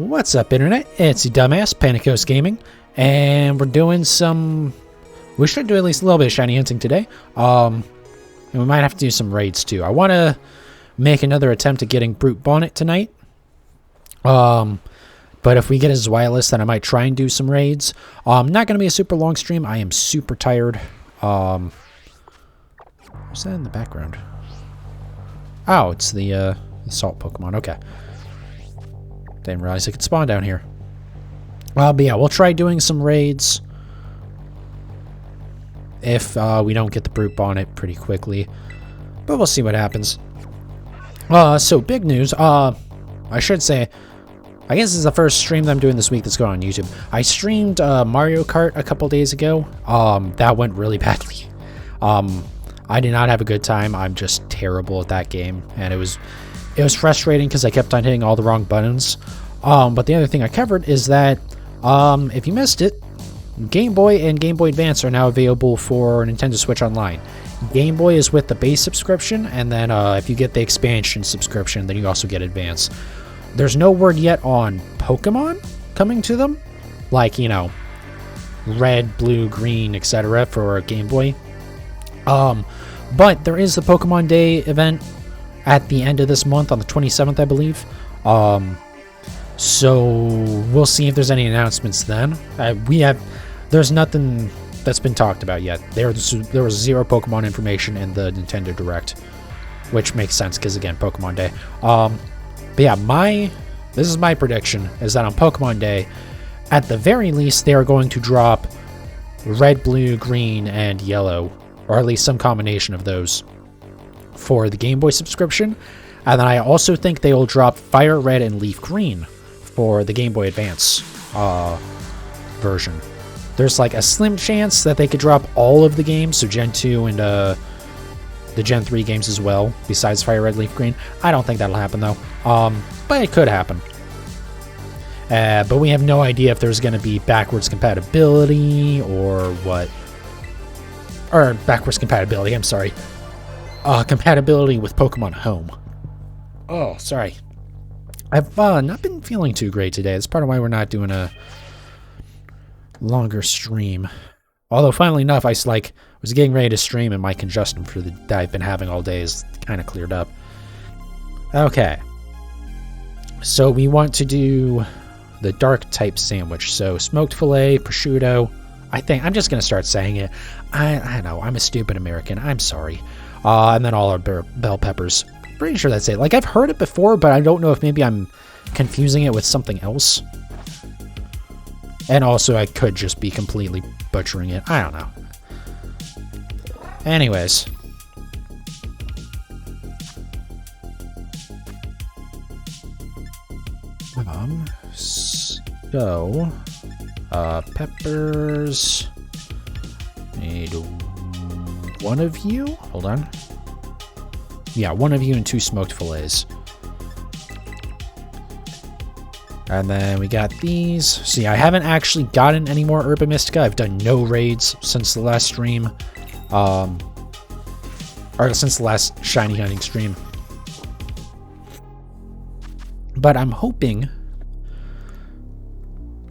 What's up, Internet? It's your dumbass, Panicos Gaming, and we're doing some... We should do at least a little bit of shiny hunting today. And we might have to do some raids, too. I want to make another attempt at getting Brute Bonnet tonight. But if we get a Zweilous, then I might try and do some raids. Not going to be a super long stream. I am super tired. What's that in the background? Oh, it's the salt Pokemon. Okay. Didn't realize it could spawn down here. But yeah, we'll try doing some raids. If we don't get the Brute Bonnet pretty quickly. But we'll see what happens. So big news. I should say, I guess this is the first stream that I'm doing this week that's going on YouTube. I streamed Mario Kart a couple days ago. That went really badly. I did not have a good time. I'm just terrible at that game. And it was frustrating because I kept on hitting all the wrong buttons. But the other thing I covered is that if you missed it, Game Boy and Game Boy Advance are now available for Nintendo Switch Online. Game Boy is with the base subscription, and then if you get the expansion subscription, then you also get Advance. There's no word yet on Pokemon coming to them, like, you know, red, blue, green, etc. for Game Boy. But there is the Pokemon Day event at the end of this month on the 27th, I believe. So we'll see if there's any announcements then. There's nothing that's been talked about yet. There was zero Pokemon information in the Nintendo Direct, which makes sense because, again, Pokemon Day. But yeah, this is my prediction, is that on Pokemon Day, at the very least, they are going to drop red, blue, green, and yellow, or at least some combination of those for the Game Boy subscription. And then I also think they will drop Fire Red and Leaf Green for the Game Boy Advance version. There's like a slim chance that they could drop all of the games, so Gen 2 and the Gen 3 games as well, besides Fire Red, Leaf Green. I don't think that'll happen though, but it could happen. But we have no idea if there's going to be backwards compatibility or what. Or backwards compatibility, I'm sorry. Compatibility with Pokemon Home. Oh, sorry. I've not been feeling too great today. That's part of why we're not doing a longer stream. Although, funnily enough, I was getting ready to stream and my congestion that I've been having all day is kind of cleared up. Okay. So we want to do the dark type sandwich. So smoked filet, prosciutto. I'm just going to start saying it. I know, I'm a stupid American. I'm sorry. And then all our bell peppers. Pretty sure that's it. Like, I've heard it before, but I don't know if maybe I'm confusing it with something else. And also, I could just be completely butchering it. I don't know. Anyways. So, peppers. Need one of you. Hold on. Yeah, one of you and 2 smoked fillets. And then we got these. See, I haven't actually gotten any more Herba Mystica. I've done no raids since the last stream. Or since the last shiny hunting stream. But I'm hoping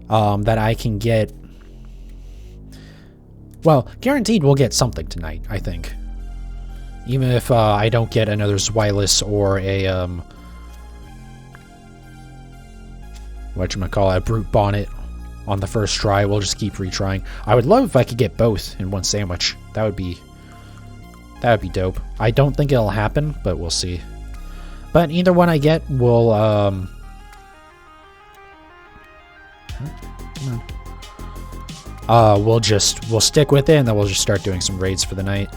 that I can get... Well, guaranteed we'll get something tonight, I think. Even if I don't get another Zweilous or a, a Brute Bonnet on the first try, we'll just keep retrying. I would love if I could get both in one sandwich. That would be dope. I don't think it'll happen, but we'll see. But either one I get, we'll, we'll stick with it, and then we'll just start doing some raids for the night.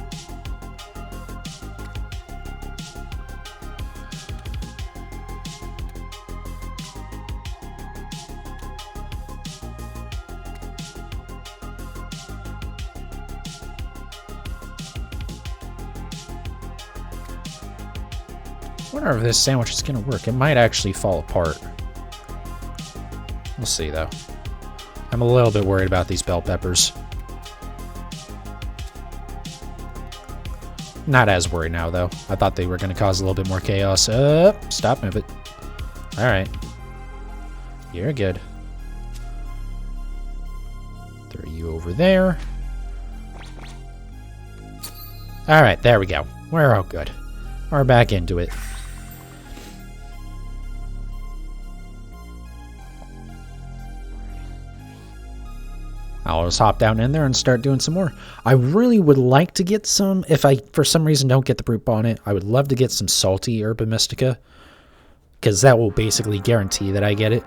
I wonder if this sandwich is going to work. It might actually fall apart. We'll see, though. I'm a little bit worried about these bell peppers. Not as worried now, though. I thought they were going to cause a little bit more chaos. Stop, move it. Alright. You're good. Throw you over there. Alright, there we go. We're all good. We're back into it. I'll just hop down in there and start doing some more. I really would like to get some, if I, for some reason, don't get the Brute Bonnet, I would love to get some salty Herba Mystica, because that will basically guarantee that I get it.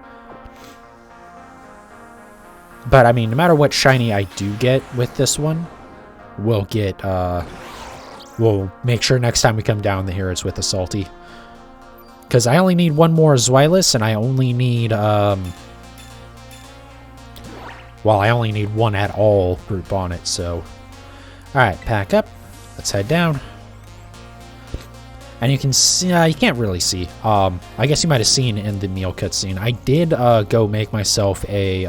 But, I mean, no matter what shiny I do get with this one, we'll get, we'll make sure next time we come down here it's with a salty. Because I only need one more Zweilous, and I only need, well, I only need one at all Brute Bonnet, so... Alright, pack up. Let's head down. And you can see... you can't really see. I guess you might have seen in the meal cutscene. I did go make myself a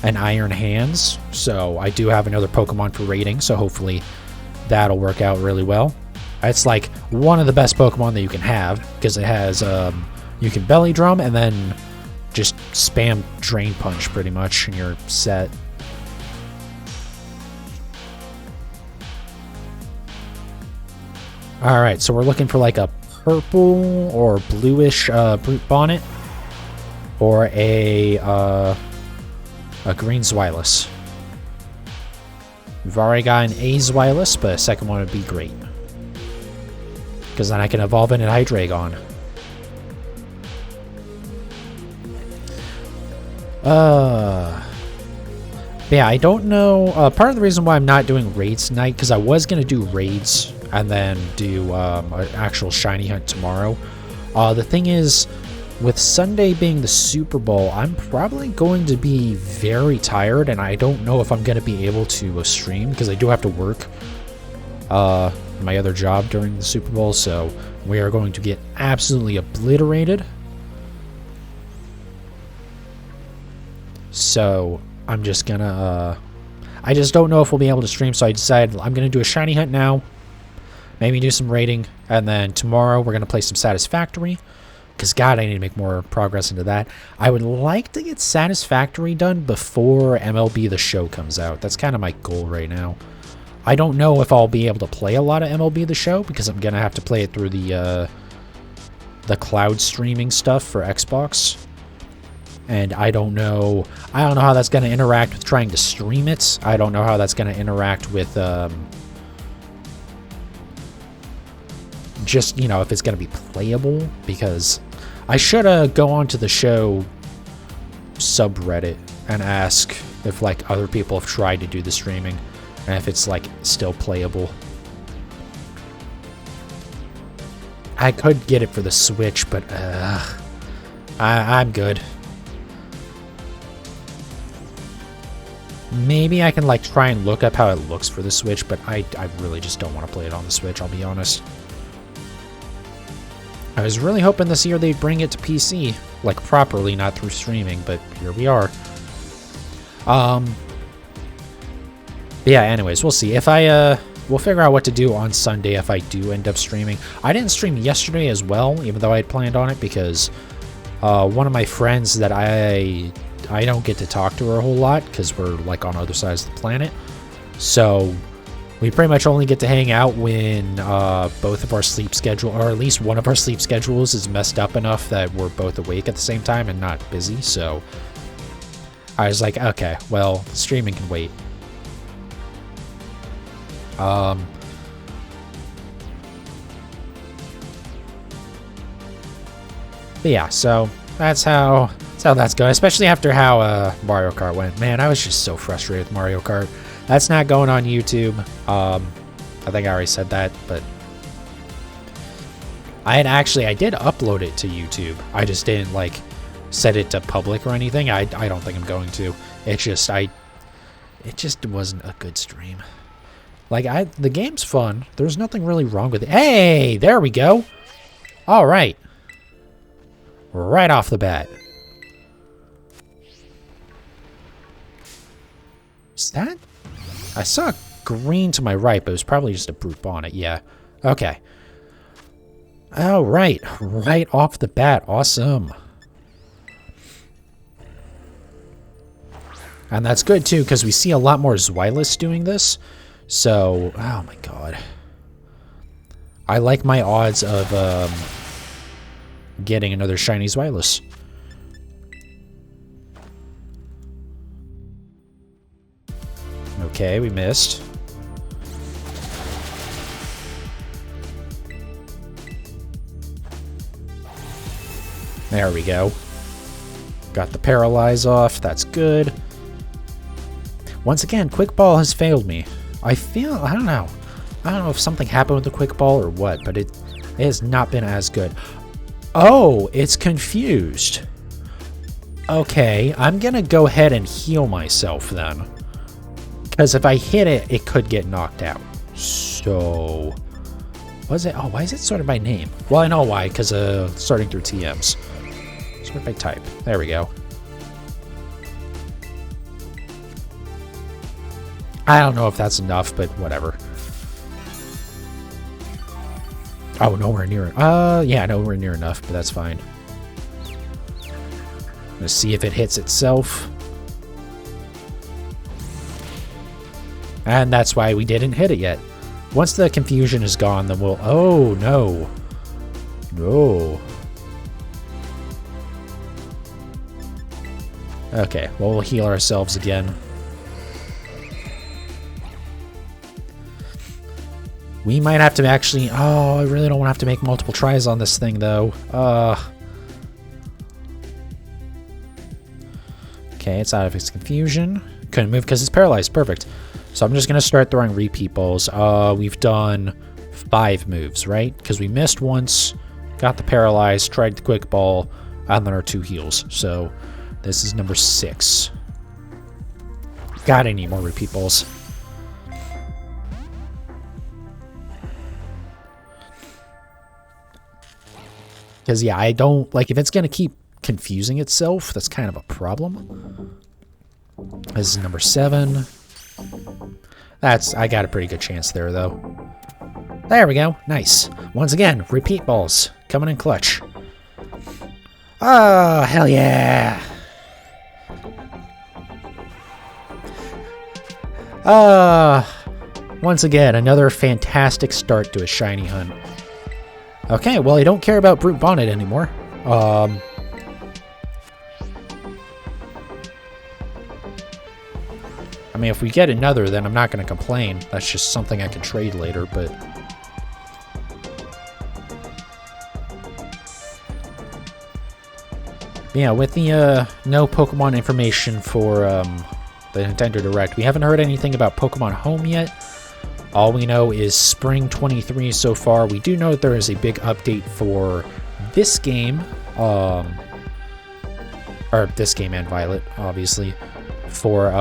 an Iron Hands, so I do have another Pokemon for raiding, so hopefully that'll work out really well. It's like one of the best Pokemon that you can have, because it has... you can Belly Drum, and then... just spam Drain Punch pretty much and you're set. Alright, so we're looking for like a purple or bluish Brute Bonnet or a green Zweilous. We've already got an A Zweilous, but a second one would be great. Because then I can evolve into Hydreigon. Yeah, I don't know. Part of the reason why I'm not doing raids tonight, because I was going to do raids and then do an actual shiny hunt tomorrow. The thing is, with Sunday being the Super Bowl, I'm probably going to be very tired, and I don't know if I'm going to be able to stream, because I do have to work my other job during the Super Bowl, so we are going to get absolutely obliterated. So I'm just gonna, I just don't know if we'll be able to stream, so I decided I'm gonna do a shiny hunt now, maybe do some raiding, and then tomorrow we're gonna play some Satisfactory, because God, I need to make more progress into that. I would like to get Satisfactory done before MLB The Show comes out. That's kind of my goal right now. I don't know if I'll be able to play a lot of MLB The Show, because I'm gonna have to play it through the cloud streaming stuff for Xbox. And I don't know how that's going to interact with trying to stream it. I don't know how that's going to interact with, just, you know, if it's going to be playable, because I should go onto the show subreddit and ask if, like, other people have tried to do the streaming, and if it's, like, still playable. I could get it for the Switch, but, I'm good. Maybe I can, like, try and look up how it looks for the Switch, but I really just don't want to play it on the Switch, I'll be honest. I was really hoping this year they'd bring it to PC, like, properly, not through streaming, but here we are. Yeah, anyways, we'll see. If we'll figure out what to do on Sunday if I do end up streaming. I didn't stream yesterday as well, even though I had planned on it, because one of my friends that I don't get to talk to her a whole lot because we're like on other sides of the planet. So we pretty much only get to hang out when both of our sleep schedule, or at least one of our sleep schedules, is messed up enough that we're both awake at the same time and not busy. So I was like, okay, well, streaming can wait. But yeah, so that's how that's going, especially after how Mario Kart went. Man, I was just so frustrated with Mario Kart. That's not going on YouTube. I think I already said that, but I did upload it to YouTube. I just didn't, like, set it to public or anything. I don't think I'm going to. It just wasn't a good stream. Like, the game's fun. There's nothing really wrong with it. Hey, there we go. All right. Right off the bat. Is that? I saw green to my right, but it was probably just a Brute Bonnet. Yeah. Okay. All right. Right off the bat. Awesome. And that's good, too, because we see a lot more Zweilous doing this. So, oh my god. I like my odds of getting another shiny Zweilous. Okay, we missed. There we go. Got the Paralyze off. That's good. Once again, Quick Ball has failed me. I don't know. I don't know if something happened with the Quick Ball or what, but it has not been as good. Oh, it's confused. Okay, I'm gonna go ahead and heal myself then. Because if I hit it, it could get knocked out. So... was it? Oh, why is it sorted by name? Well, I know why, because starting through TMs. Sort by type. There we go. I don't know if that's enough, but whatever. Oh, nowhere near it. Yeah, nowhere near enough, but that's fine. Let's see if it hits itself. And that's why we didn't hit it yet. Once the confusion is gone, then we'll... oh, no. No. Okay, well, we'll heal ourselves again. We might have to actually... oh, I really don't want to have to make multiple tries on this thing, though. Okay, it's out of its confusion. Couldn't move because it's paralyzed. Perfect. So I'm just going to start throwing repeat balls. We've done 5 moves, right? Because we missed once, got the paralyzed, tried the quick ball, and then our 2 heals. So this is number 6. God, I need more repeat balls. Because, yeah, I don't... like, if it's going to keep confusing itself, that's kind of a problem. This is number 7. I got a pretty good chance there, though. There we go. Nice. Once again, repeat balls. Coming in clutch. Oh, hell yeah. Once again, another fantastic start to a shiny hunt. Okay, well, I don't care about Brute Bonnet anymore. I mean, if we get another, then I'm not going to complain. That's just something I can trade later, but... yeah, with the no Pokemon information for the Nintendo Direct, we haven't heard anything about Pokemon Home yet. All we know is Spring 23 so far. We do know that there is a big update for this game, or this game and Violet, obviously, for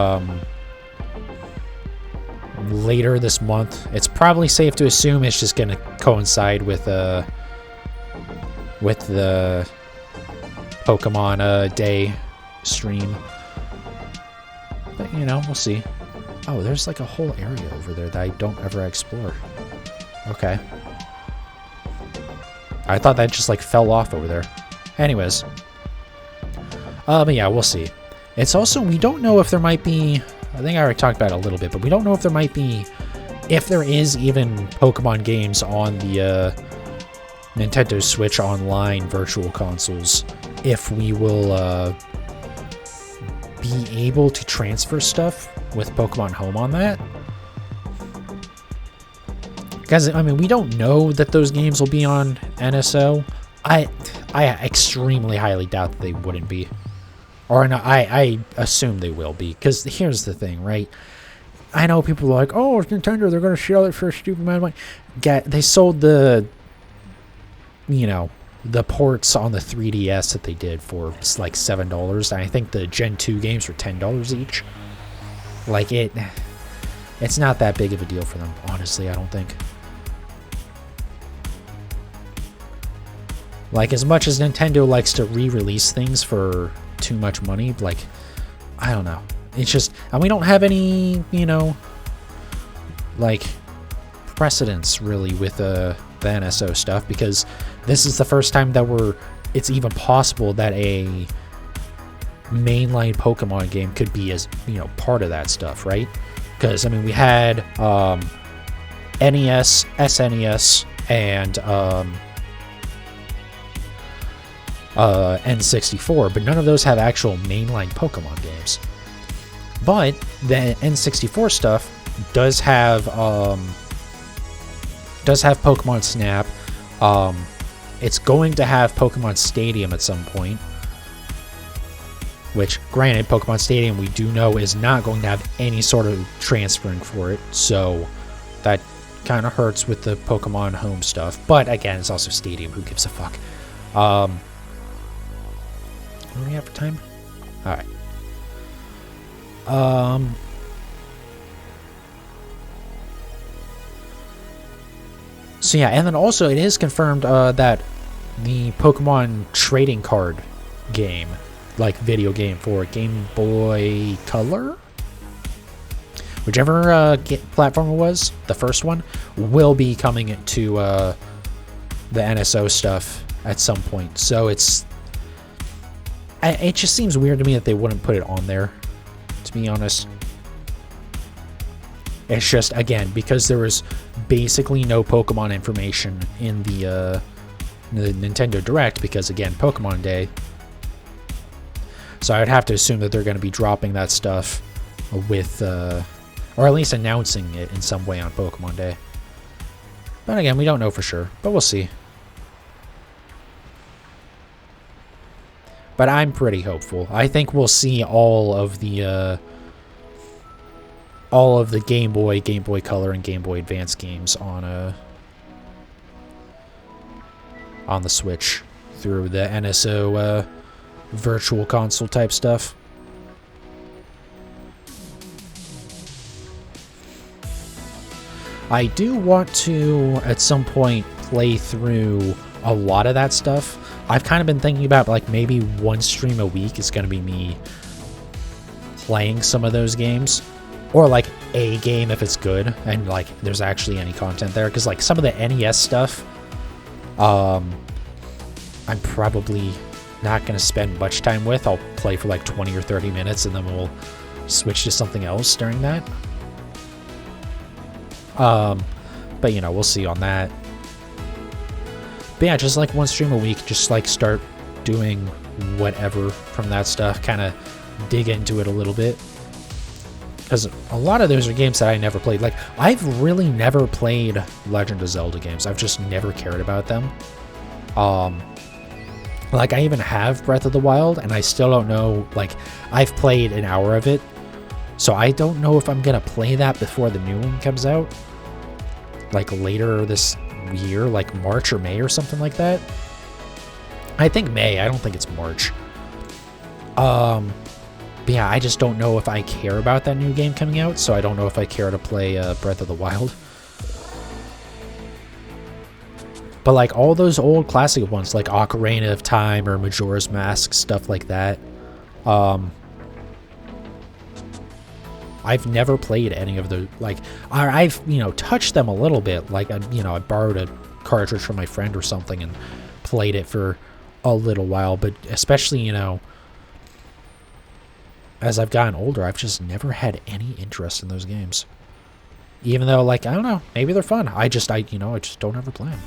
later this month. It's probably safe to assume it's just going to coincide with the Pokemon Day stream. But, you know, we'll see. Oh, there's like a whole area over there that I don't ever explore. Okay. I thought that just like fell off over there. Anyways. But yeah, we'll see. It's also, we don't know if there might be, I think I already talked about it a little bit, but we don't know if there might be, if there is even Pokemon games on the Nintendo Switch Online virtual consoles, if we will be able to transfer stuff with Pokemon Home on that. Because, I mean, we don't know that those games will be on NSO. I extremely highly doubt that they wouldn't be. Or no, I assume they will be. Because here's the thing, right? I know people are like, oh, it's Nintendo, they're going to sell it for a stupid amount of money. They sold the, you know, the ports on the 3DS that they did for like $7. And I think the Gen 2 games were $10 each. Like, it's not that big of a deal for them, honestly, I don't think. Like, as much as Nintendo likes to re-release things for too much money, like, I don't know. It's just, and we don't have any, you know, like, precedence, really, with the NSO stuff, because this is the first time that it's even possible that a mainline Pokemon game could be as, you know, part of that stuff, right? Because, I mean, we had NES, SNES, and N64, but none of those have actual mainline Pokemon games. But the N64 stuff does have Pokemon Snap. It's going to have Pokemon Stadium at some point. Which, granted, Pokemon Stadium we do know is not going to have any sort of transferring for it, so that kind of hurts with the Pokemon Home stuff. But again, it's also Stadium. Who gives a fuck? What do we have for time? All right. So yeah, and then also it is confirmed that the Pokemon trading card game, like video game for Game Boy Color, whichever platform it was, the first one, will be coming to the NSO stuff at some point. So it just seems weird to me that they wouldn't put it on there, to be honest. It's just, again, because there was basically no Pokemon information in the Nintendo Direct, because, again, Pokemon Day. So I'd have to assume that they're going to be dropping that stuff with, or at least announcing it in some way on Pokemon Day. But again, we don't know for sure, but we'll see. But I'm pretty hopeful. I think we'll see all of the Game Boy, Game Boy Color, and Game Boy Advance games on the Switch through the NSO virtual console type stuff. I do want to at some point play through a lot of that stuff. I've kind of been thinking about, like, maybe one stream a week is going to be me playing some of those games, or like a game if it's good and like there's actually any content there, because like some of the NES stuff I'm probably not going to spend much time with. I'll play for like 20 or 30 minutes and then we'll switch to something else during that. But you know, we'll see on that. But yeah, just like one stream a week, just like start doing whatever from that stuff, kind of dig into it a little bit. Because a lot of those are games that I never played. Like, I've really never played Legend of Zelda games. I've just never cared about them. Like, I even have Breath of the Wild, and I still don't know, like, I've played an hour of it, so I don't know if I'm going to play that before the new one comes out. Like, later this year, like March or May or something like that. I think May. I don't think it's March. But yeah, I just don't know if I care about that new game coming out, so I don't know if I care to play Breath of the Wild. But like all those old classic ones, like Ocarina of Time or Majora's Mask, stuff like that, I've never played any of the, like, I've, you know, touched them a little bit. Like, I borrowed a cartridge from my friend or something and played it for a little while. But especially, you know, as I've gotten older, I've just never had any interest in those games. Even though, like, I don't know, maybe they're fun. I just don't ever play them.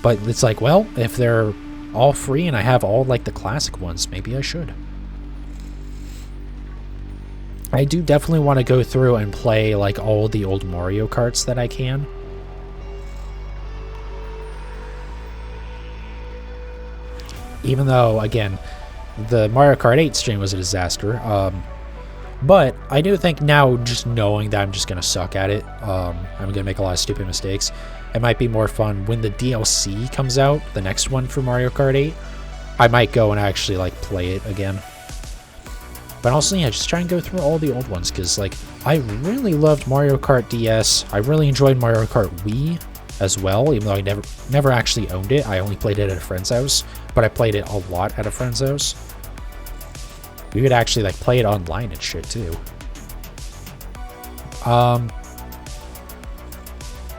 But it's like, well, if they're all free and I have all, like, the classic ones, maybe I should. I do definitely want to go through and play, like, all the old Mario Karts that I can. Even though, again, the Mario Kart 8 stream was a disaster. But I do think now, just knowing that I'm just going to suck at it, I'm going to make a lot of stupid mistakes, it might be more fun when the DLC comes out, the next one for Mario Kart 8, I might go and actually, like, play it again. But also, yeah, just try and go through all the old ones, because, like, I really loved Mario Kart DS. I really enjoyed Mario Kart Wii as well, even though I never actually owned it. I only played it at a friend's house, but I played it a lot at a friend's house. We would actually, like, play it online and shit, too.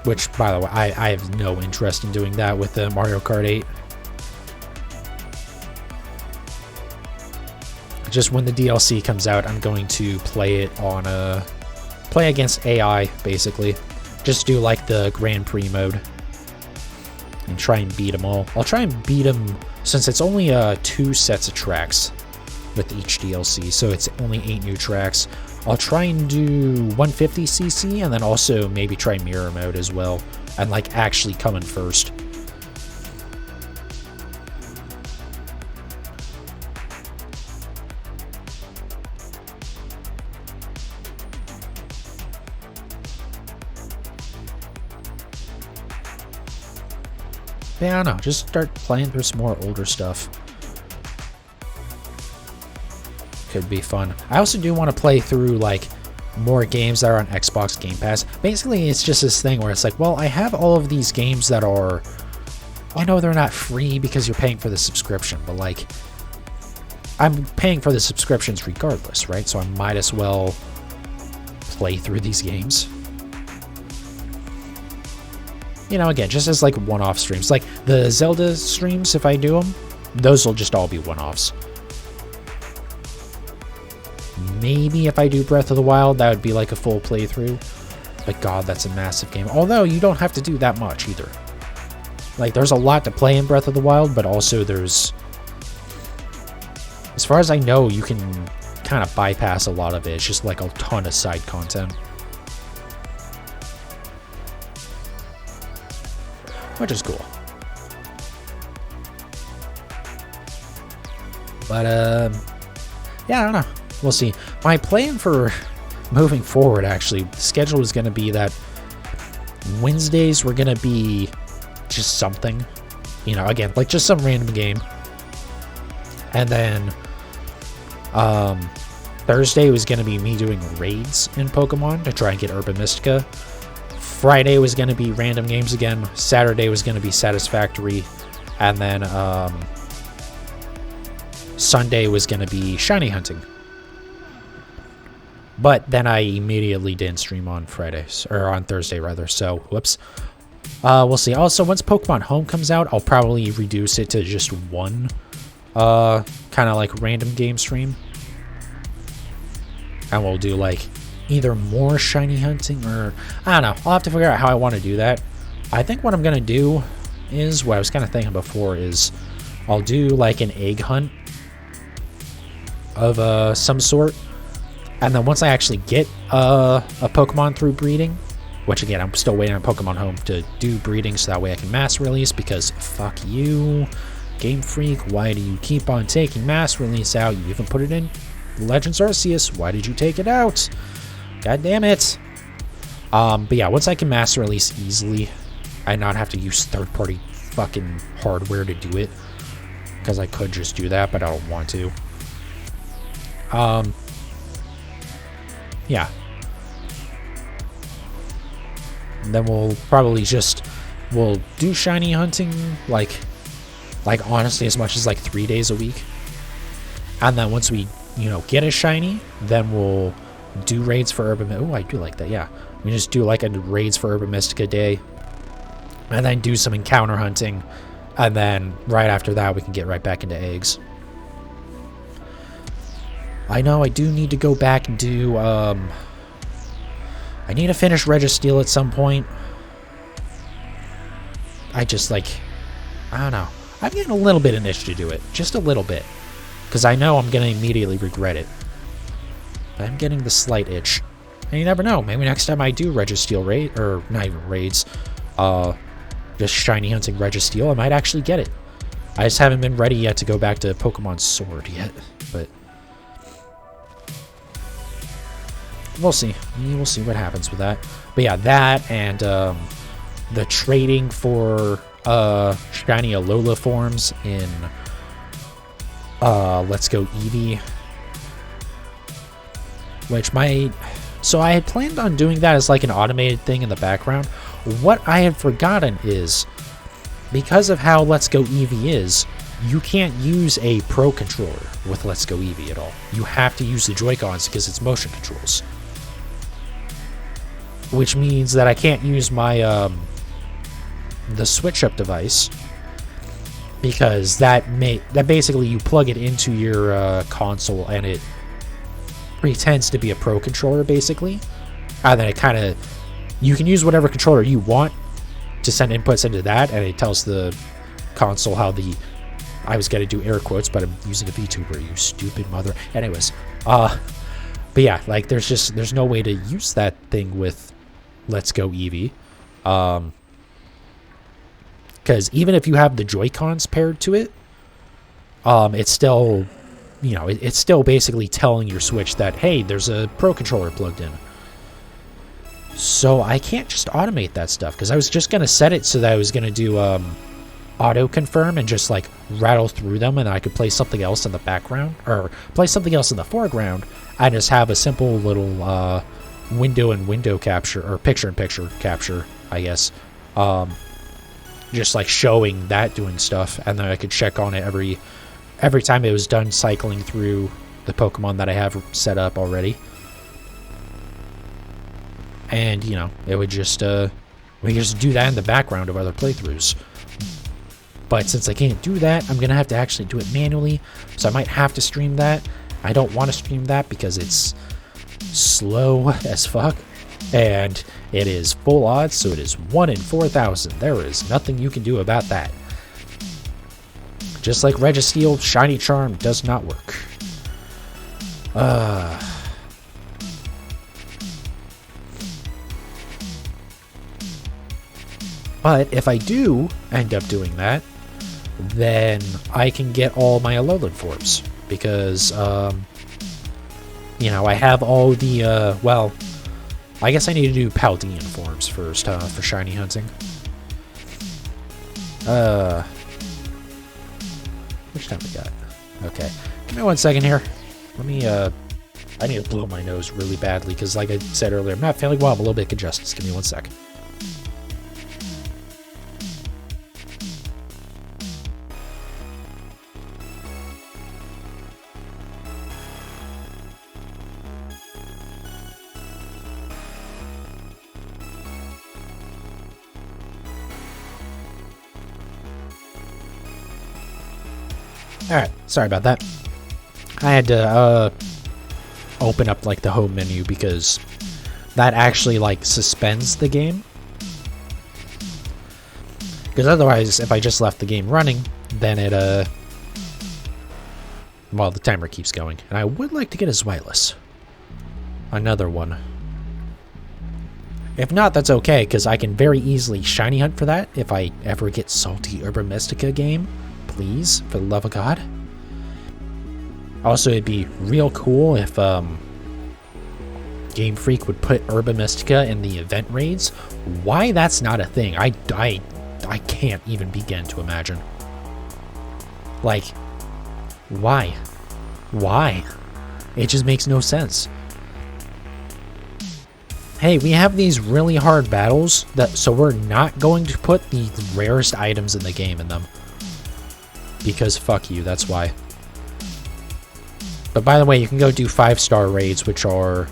Which, by the way, I have no interest in doing that with the Mario Kart 8. just when the DLC comes out, I'm going to play it on play against AI, basically. Just do like the Grand Prix mode and try and beat them all. I'll try and beat them since it's only 2 sets of tracks with each DLC, so it's only 8 new tracks. I'll try and do 150cc and then also maybe try mirror mode as well and like actually come in first. Yeah, I don't know. Just start playing through some more older stuff. Could be fun. I also do want to play through, like, more games that are on Xbox Game Pass. Basically, it's just this thing where it's like, well, I have all of these games that are... I know they're not free because you're paying for the subscription, but, like, I'm paying for the subscriptions regardless, right? So I might as well play through these games. You know, again, just as like one-off streams. Like the Zelda streams, if I do them, those will just all be one-offs. Maybe if I do Breath of the Wild, that would be like a full playthrough. But God, that's a massive game. Although, you don't have to do that much either. Like, there's a lot to play in Breath of the Wild, but also there's... As far as I know, you can kind of bypass a lot of it. It's just like a ton of side content. Which is cool. But, yeah, I don't know. We'll see. My plan for moving forward, actually, the schedule is going to be that Wednesdays were going to be just something. You know, again, like just some random game. And then, Thursday was going to be me doing raids in Pokemon to try and get Herba Mystica. Friday was going to be random games again. Saturday was going to be Satisfactory. And then Sunday was going to be shiny hunting. But then I immediately didn't stream on Fridays, or on Thursday rather, so whoops. We'll see. Also, once Pokemon Home comes out, I'll probably reduce it to just one kind of like random game stream. And we'll do like either more shiny hunting or I don't know. I'll have to figure out how I want to do that. I think what I'm going to do is what I was kind of thinking before is I'll do like an egg hunt of some sort. And then once I actually get a Pokemon through breeding, which again, I'm still waiting on Pokemon Home to do breeding so that way I can mass release because fuck you, Game Freak, why do you keep on taking mass release out? You even put it in Legends Arceus, why did you take it out? God damn it. But yeah, once I can mass release easily, I not have to use third-party fucking hardware to do it. Because I could just do that, but I don't want to. Yeah. And then we'll probably we'll do shiny hunting, like honestly as much as like 3 days a week. And then once we, get a shiny, then we'll do raids for Herba Mystica. Oh, I do like that, yeah. We just do like a raids for Herba Mystica day. And then do some encounter hunting. And then right after that, we can get right back into eggs. I know I do need to go back and do, I need to finish Registeel at some point. I just, I don't know. I'm getting a little bit of an itch to do it. Just a little bit. Because I know I'm going to immediately regret it. But I'm getting the slight itch. And you never know. Maybe next time I do Registeel raid, or not even raids, just shiny hunting Registeel, I might actually get it. I just haven't been ready yet to go back to Pokemon Sword yet. But we'll see. We'll see what happens with that. But yeah, that and the trading for shiny Alola forms in Let's Go Eevee. Which so I had planned on doing that as like an automated thing in the background. What I had forgotten is, because of how Let's Go Eevee is, you can't use a Pro controller with Let's Go Eevee at all. You have to use the Joy-Cons because it's motion controls. Which means that I can't use my the switch-up device because that basically you plug it into your console and it pretends to be a Pro controller basically, and then it kind of, you can use whatever controller you want to send inputs into that, and it tells the console how the, I was gonna do air quotes, but I'm using a VTuber, you stupid mother. Anyways, but yeah, like there's no way to use that thing with Let's Go Eevee, because even if you have the Joy-Cons paired to it, it's still, you know, it's still basically telling your Switch that, hey, there's a Pro controller plugged in. So I can't just automate that stuff, because I was just going to set it so that I was going to do auto confirm and just like rattle through them, and I could play something else in the background, or play something else in the foreground, and just have a simple little window capture, or picture-in-picture capture, I guess. Just like showing that doing stuff, and then I could check on it every time it was done cycling through the Pokemon that I have set up already. And, you know, it would just, we just do that in the background of other playthroughs. But since I can't do that, I'm going to have to actually do it manually, so I might have to stream that. I don't want to stream that because it's slow as fuck, and it is full odds, so it is 1 in 4,000. There is nothing you can do about that. Just like Registeel, Shiny Charm does not work. But if I do end up doing that, then I can get all my Alolan forms, because, you know, I have all the, well, I guess I need to do Paldean forms first, for shiny hunting. Which time we got? Okay. Give me 1 second here. Let me, I need to blow my nose really badly, because like I said earlier, I'm not feeling well, I'm a little bit congested. Just give me 1 second. Alright, sorry about that. I had to open up like the home menu because that actually like suspends the game. Because otherwise, if I just left the game running, then it well, the timer keeps going. And I would like to get a Zweilous. Another one. If not, that's okay, because I can very easily shiny hunt for that if I ever get salty Herba Mystica game. Please, for the love of God. Also, it'd be real cool if Game Freak would put Herba Mystica in the event raids. Why that's not a thing, I can't even begin to imagine. Like, why? Why? It just makes no sense. Hey, we have these really hard battles, so we're not going to put the rarest items in the game in them. Because fuck you, that's why. But by the way, you can go do 5-star raids, which are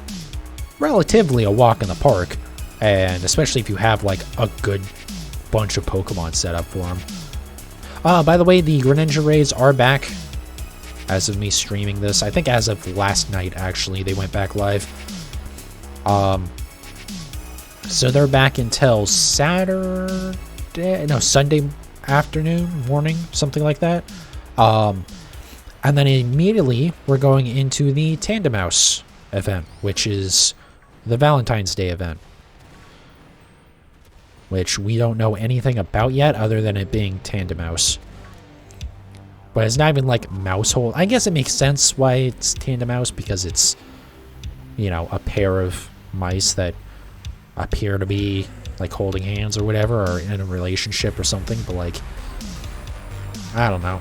relatively a walk in the park. And especially if you have like a good bunch of Pokemon set up for them. By the way, the Greninja raids are back. As of me streaming this. I think as of last night, actually, they went back live. So they're back until Sunday afternoon, morning, something like that. And then immediately we're going into the Tandem House event, which is the Valentine's Day event, which we don't know anything about yet other than it being Tandem House. But it's not even like Mousehold. I guess it makes sense why it's Tandem House, because it's, you know, a pair of mice that appear to be like holding hands or whatever, or in a relationship or something. But like, I don't know.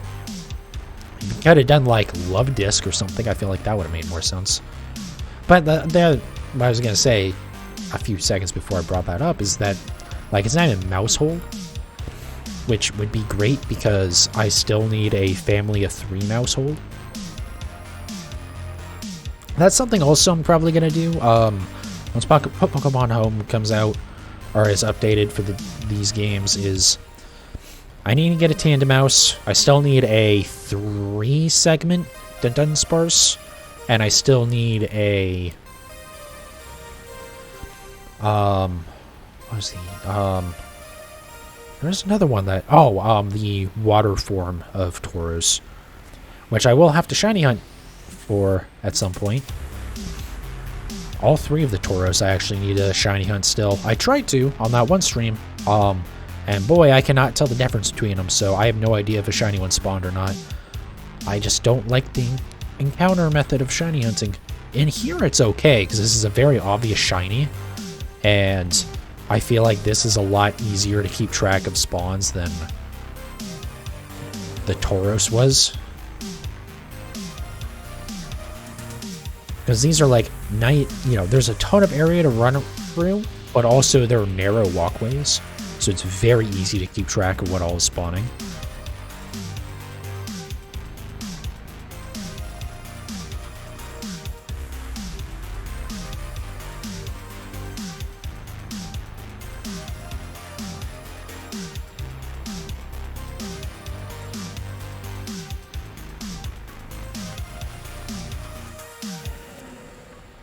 You could have done like Love Disc or something. I feel like that would have made more sense. But what I was gonna say a few seconds before I brought that up is that like it's not even Mousehold, which would be great because I still need a family of 3 Mousehold. That's something also I'm probably gonna do. Once Pokemon Home comes out, or is updated for these games, is I need to get a Tandem Mouse. I still need a 3-segment Dunsparce. And I still need a... what was the... there's another one that... Oh, the water form of Tauros. Which I will have to shiny hunt for at some point. All 3 of the Tauros I actually need a shiny hunt still. I tried to on that one stream. And boy, I cannot tell the difference between them, so I have no idea if a shiny one spawned or not. I just don't like the encounter method of shiny hunting. In here it's okay, because this is a very obvious shiny. And I feel like this is a lot easier to keep track of spawns than the Tauros was. Because these are like night, you know, there's a ton of area to run through, but also there are narrow walkways, so it's very easy to keep track of what all is spawning.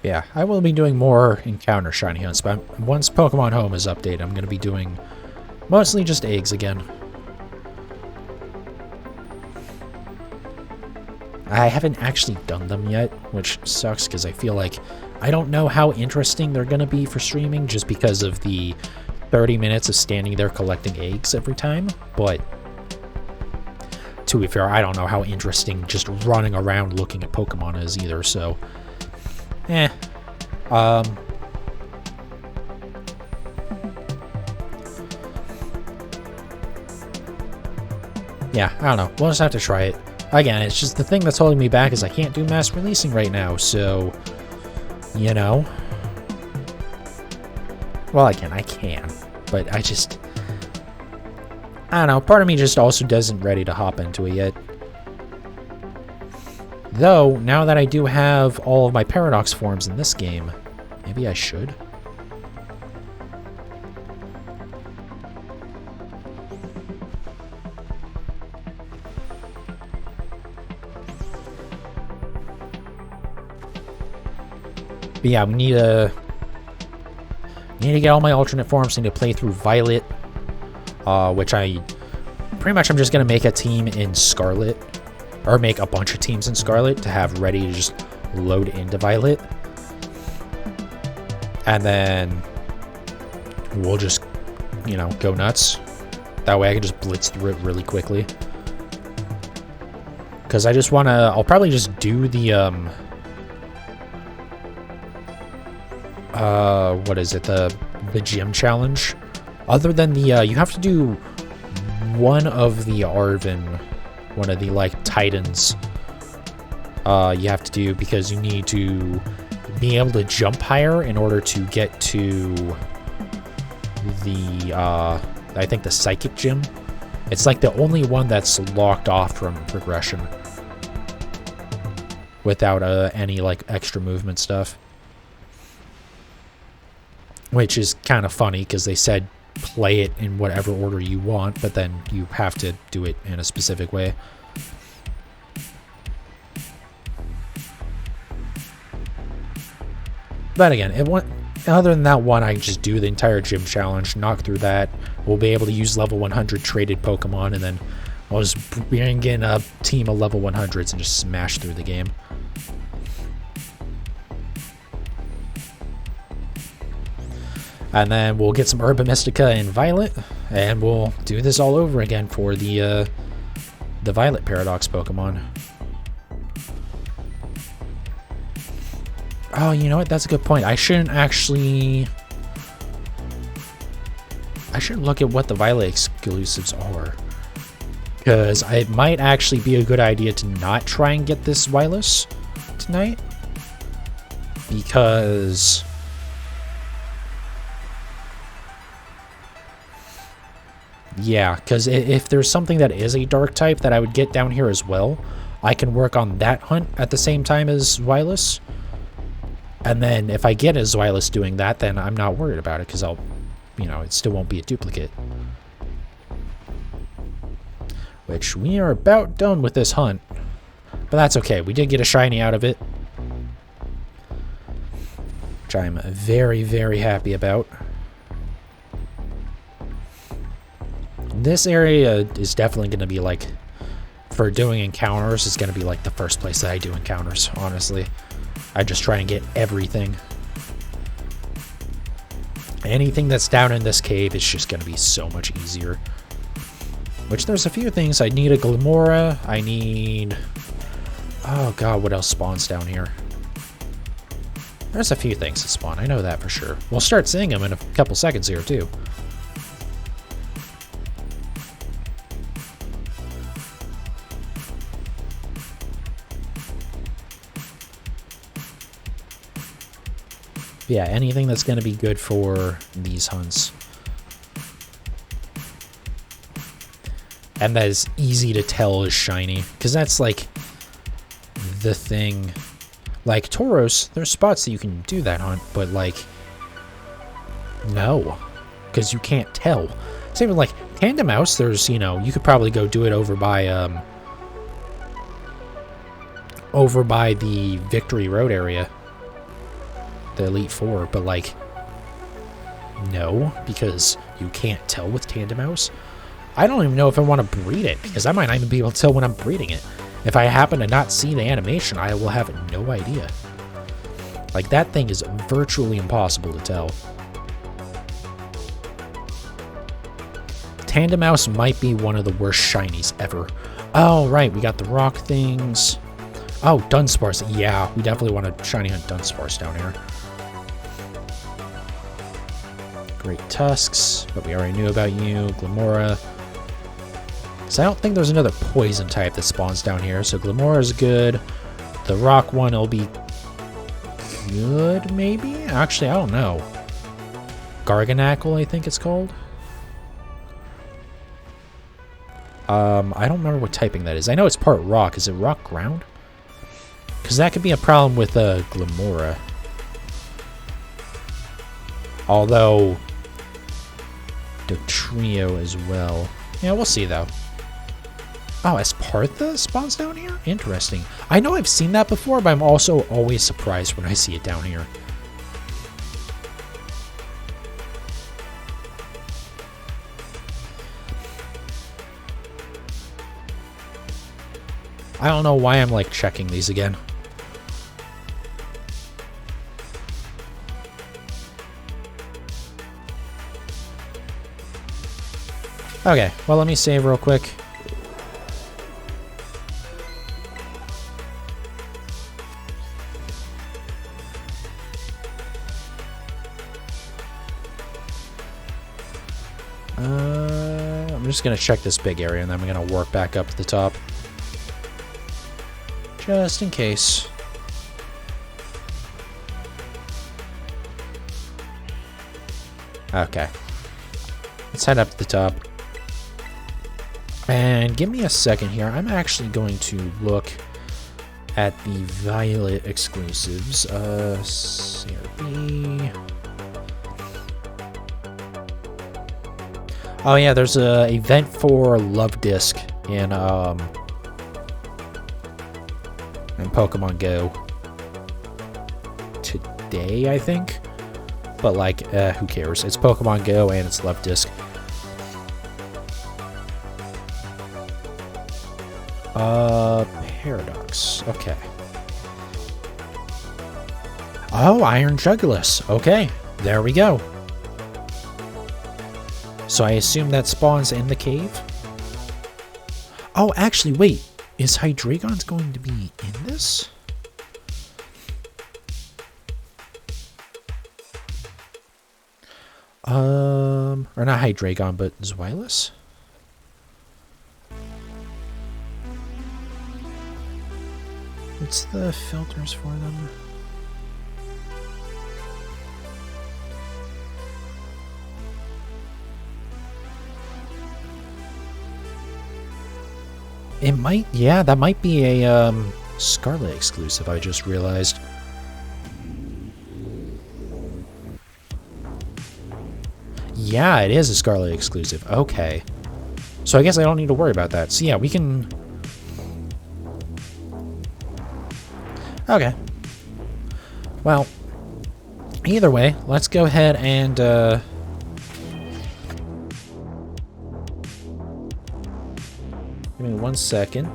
Yeah, I will be doing more encounter shiny hunts, but once Pokemon Home is updated, I'm going to be doing mostly just eggs again. I haven't actually done them yet, which sucks because I feel like I don't know how interesting they're going to be for streaming just because of the 30 minutes of standing there collecting eggs every time, but to be fair, I don't know how interesting just running around looking at Pokemon is either, so... Yeah, I don't know. We'll just have to try it. Again, it's just the thing that's holding me back is I can't do mass releasing right now, so, you know. Well, I can, but I don't know, part of me just also isn't ready to hop into it yet. Though, now that I do have all of my Paradox forms in this game, maybe I should. But yeah, we need to get all my alternate forms. Need to play through Violet, which I'm just gonna make a team in Scarlet. Or make a bunch of teams in Scarlet to have ready to just load into Violet. And then we'll just, you know, go nuts. That way I can just blitz through it really quickly. Because I just want to... I'll probably just do the, what is it? The gym challenge. Other than the, you have to do one of the Arven... One of the, like, Titans you have to do because you need to be able to jump higher in order to get to the, I think the Psychic Gym. It's, like, the only one that's locked off from progression without any, like, extra movement stuff. Which is kind of funny because they said play it in whatever order you want, but then you have to do it in a specific way. But again, other than that one, I just do the entire gym challenge, knock through that. We'll be able to use level 100 traded Pokemon, and then I'll just bring in a team of level 100s and just smash through the game. And then we'll get some Herba Mystica and Violet, and we'll do this all over again for the Violet Paradox Pokemon. Oh, you know what? That's a good point. I shouldn't look at what the Violet exclusives are. Because it might actually be a good idea to not try and get this Zweilous tonight. Because... yeah, because if there's something that is a dark type that I would get down here as well, I can work on that hunt at the same time as Zweilous. And then if I get a Zweilous doing that, then I'm not worried about it because I'll, you know, it still won't be a duplicate. which we are about done with this hunt. But that's okay. We did get a shiny out of it, which I'm very, very happy about. This area is definitely going to be like, for doing encounters, it's going to be like the first place that I do encounters, honestly. I just try and get everything. Anything that's down in this cave is just going to be so much easier. Which there's a few things. I need a Glamora. I need... Oh god, what else spawns down here? There's a few things that spawn, I know that for sure. We'll start seeing them in a couple seconds here too. Yeah, anything that's going to be good for these hunts. And that is easy to tell is shiny, because that's like the thing. Like Tauros, there's spots that you can do that hunt, but like, no, because you can't tell. Same with like Tandem Mouse, there's, you know, you could probably go do it over by the Victory Road area, the Elite Four, but like, no, because you can't tell with Tandem Mouse. I don't even know if I want to breed it, because I might not even be able to tell when I'm breeding it. If I happen to not see the animation, I will have no idea. Like, that thing is virtually impossible to tell. Tandem Mouse might be one of the worst shinies ever. Oh, right, we got the rock things. Oh, Dunsparce. Yeah, we definitely want to shiny hunt Dunsparce down here. Great Tusks, but we already knew about you. Glamora. So I don't think there's another poison type that spawns down here, so Glamora is good. The rock one will be good, maybe? Actually, I don't know. Garganackle, I think it's called. I don't remember what typing that is. I know it's part rock. Is it rock ground? Because that could be a problem with Glamora. Although, the trio as well. Yeah, we'll see though. Oh, Espartha spawns down here? Interesting. I know I've seen that before, but I'm also always surprised when I see it down here. I don't know why I'm like checking these again. Okay, well, let me save real quick. I'm just going to check this big area, and then I'm going to work back up to the top. Just in case. Okay. Let's head up to the top. And give me a second here. I'm actually going to look at the Violet exclusives. CRB. Oh yeah, there's a event for Love Disc in Pokemon Go today, I think. But like, who cares? It's Pokemon Go and it's Love Disc. Paradox. Okay. Oh, Iron Jugulis. Okay, there we go. So I assume that spawns in the cave? Oh, actually, wait. Is Hydreigon's going to be in this? Or not Hydreigon, but Zweilous? What's the filters for them? It might, yeah, that might be a Scarlet exclusive, I just realized. Yeah, it is a Scarlet exclusive. Okay. So I guess I don't need to worry about that. So yeah, we can... Okay. Well, either way, let's go ahead and... Give me 1 second.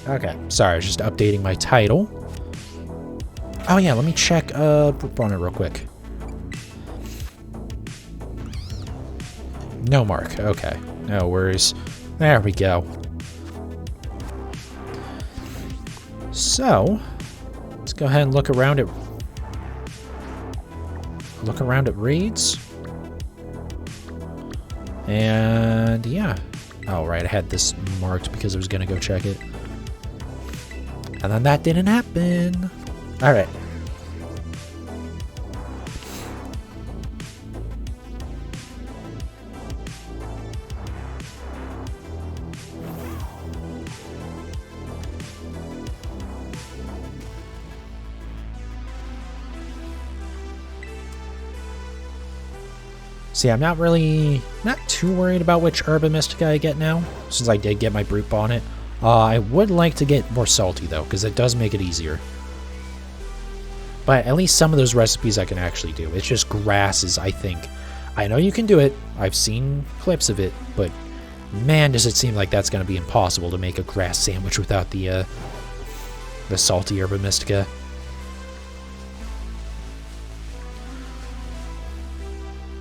Okay, sorry, I was just updating my title. Oh yeah, let me check Brute Bonnet real quick. No mark, okay. No worries. There we go. So, let's go ahead and look around at raids. And yeah. Oh right, I had this marked because I was gonna go check it. And then that didn't happen. Alright. See, I'm not too worried about which Herba Mystica I get now, since I did get my Brute Bonnet. I would like to get more salty, though, because it does make it easier. But at least some of those recipes I can actually do. It's just grasses, I think. I know you can do it. I've seen clips of it, but man, does it seem like that's going to be impossible to make a grass sandwich without the salty Herba Mystica.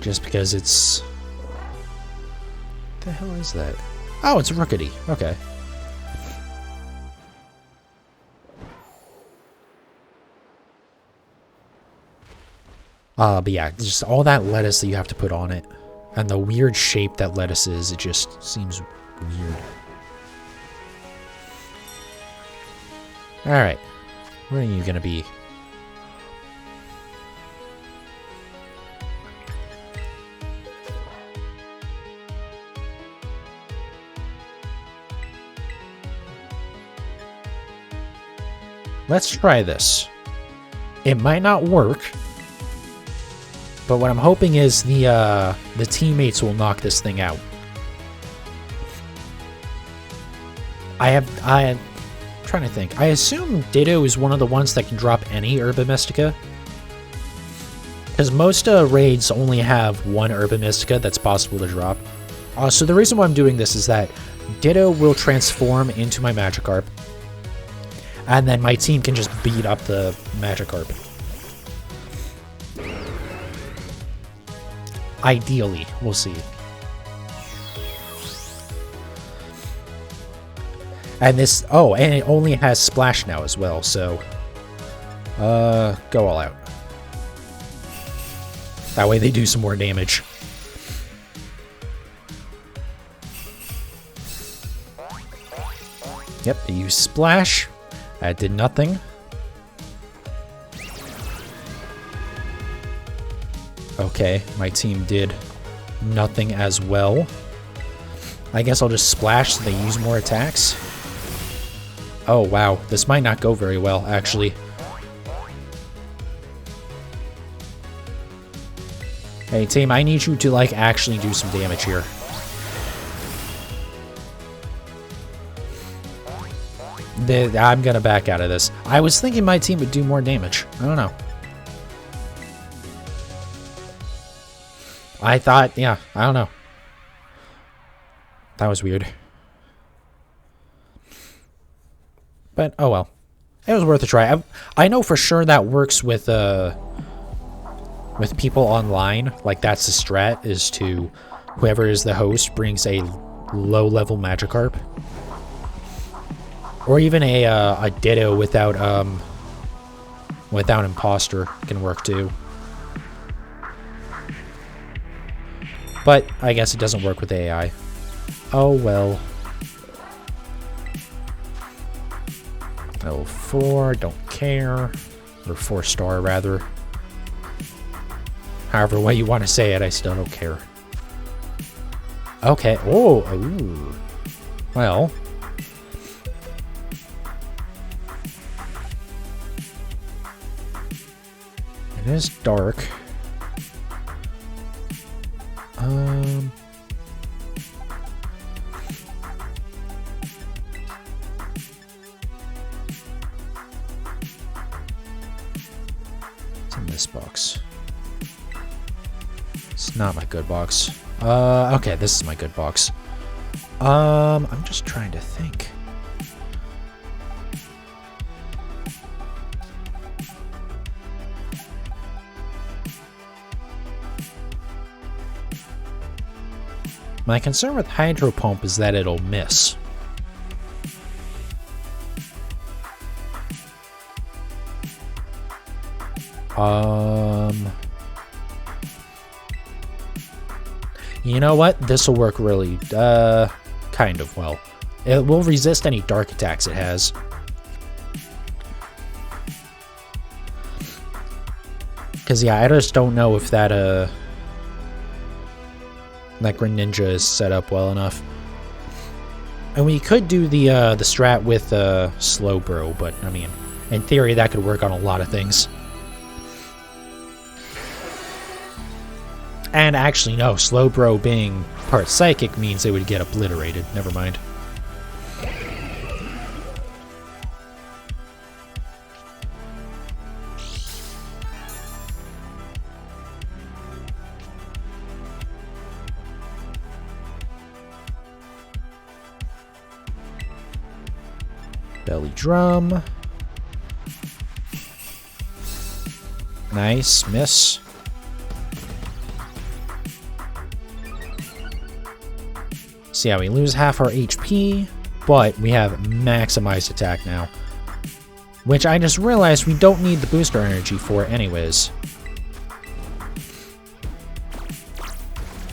Just because it's... What the hell is that? Oh, it's Rookity. Okay. But yeah, just all that lettuce that you have to put on it. And the weird shape that lettuce is, it just seems weird. Alright. Where are you gonna be? Let's try this. It might not work, but what I'm hoping is the teammates will knock this thing out. I'm trying to think. I assume Ditto is one of the ones that can drop any Herba Mystica, because most raids only have one Herba Mystica that's possible to drop. So the reason why I'm doing this is that Ditto will transform into my Magikarp, and then my team can just beat up the Magikarp. Ideally, we'll see. And this, oh, and it only has Splash now as well, so go all out. That way they do some more damage. Yep, they use Splash. That did nothing. Okay, my team did nothing as well. I guess I'll just Splash so they use more attacks. Oh, wow. This might not go very well, actually. Hey, team, I need you to, like, actually do some damage here. I'm gonna back out of this. I was thinking my team would do more damage. I don't know. I thought, yeah, I don't know. That was weird. But, oh well. It was worth a try. I know for sure that works with people online. Like, that's the strat, is to... Whoever is the host brings a low-level Magikarp. Or even a Ditto without Imposter can work too. But I guess it doesn't work with AI. Oh well. Level 4, don't care. Or 4-star rather. However way you want to say it, I still don't care. Okay. Oh, ooh. Well. It is dark. It's in this box. It's not my good box. Okay, this is my good box. I'm just trying to think. My concern with Hydro Pump is that it'll miss. You know what? This will work really, kind of well. It will resist any dark attacks it has. Because, yeah, I just don't know if that, that Greninja is set up well enough. And we could do the strat with Slowbro, but, I mean, in theory, that could work on a lot of things. And actually, no, Slowbro being part Psychic means it would get obliterated. Never mind. Belly Drum. Nice, miss. So yeah, we lose half our HP, but we have maximized attack now. Which I just realized we don't need the booster energy for anyways.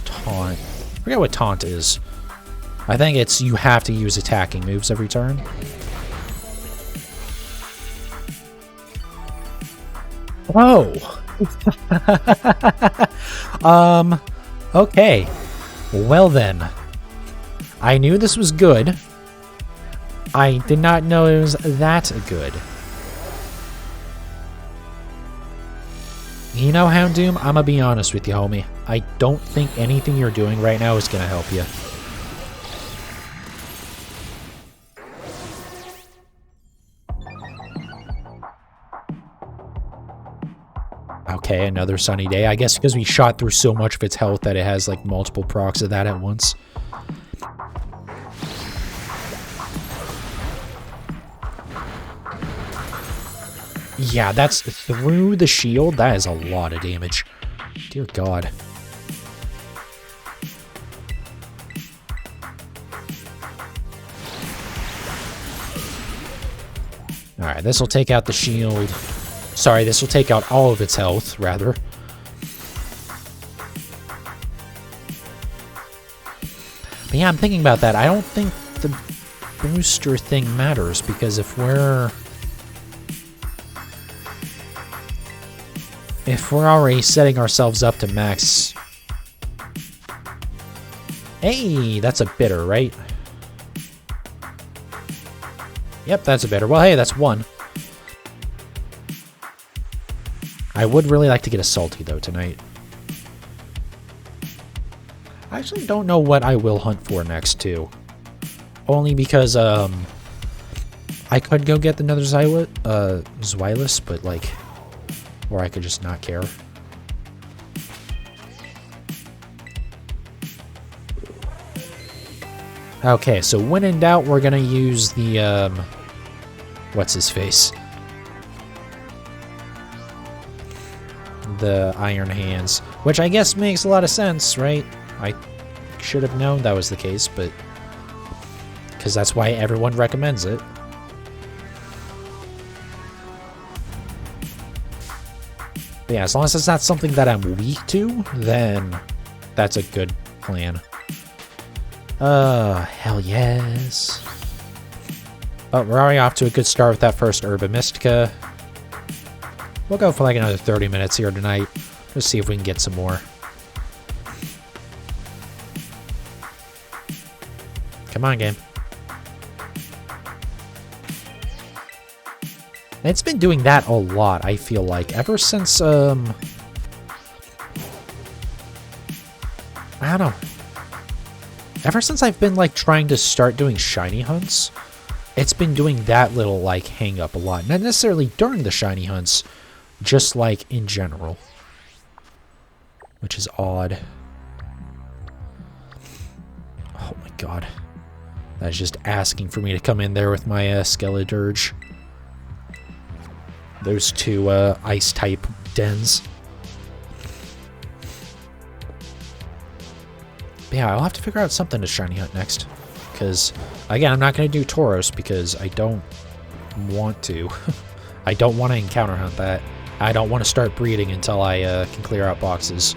Taunt. I forget what taunt is. I think it's you have to use attacking moves every turn. Oh! Okay. Well then. I knew this was good. I did not know it was that good. You know, Houndoom, I'm gonna be honest with you, homie. I don't think anything you're doing right now is gonna help you. Okay, another sunny day. I guess because we shot through so much of its health that it has like multiple procs of that at once. Yeah, that's through the shield. That is a lot of damage. Dear God. Alright, this will take out the shield. Sorry, this will take out all of its health, rather. But yeah, I'm thinking about that. I don't think the booster thing matters, because if we're already setting ourselves up to max... Hey, that's a bitter, right? Yep, that's a bitter. Well, hey, that's one. I would really like to get a salty, though, tonight. I actually don't know what I will hunt for next, too. Only because, I could go get another Zweilous, but, like... Or I could just not care. Okay, so when in doubt, we're gonna use the, what's his face? The Iron Hands. Which I guess makes a lot of sense, right? I should have known that was the case, but... Because that's why everyone recommends it. But yeah, as long as it's not something that I'm weak to, then that's a good plan. Hell yes. Oh, we're already off to a good start with that first Herba Mystica. We'll go for like another 30 minutes here tonight. Just see if we can get some more. Come on, game. It's been doing that a lot, I feel like, ever since, I don't know. Ever since I've been, like, trying to start doing shiny hunts, it's been doing that little, like, hang up a lot. Not necessarily during the shiny hunts, just, like, in general. Which is odd. Oh my god. That's just asking for me to come in there with my, Skeledirge. Those two, ice-type dens. But yeah, I'll have to figure out something to shiny hunt next. Because, again, I'm not going to do Tauros because I don't want to. I don't want to encounter hunt that. I don't want to start breeding until I can clear out boxes.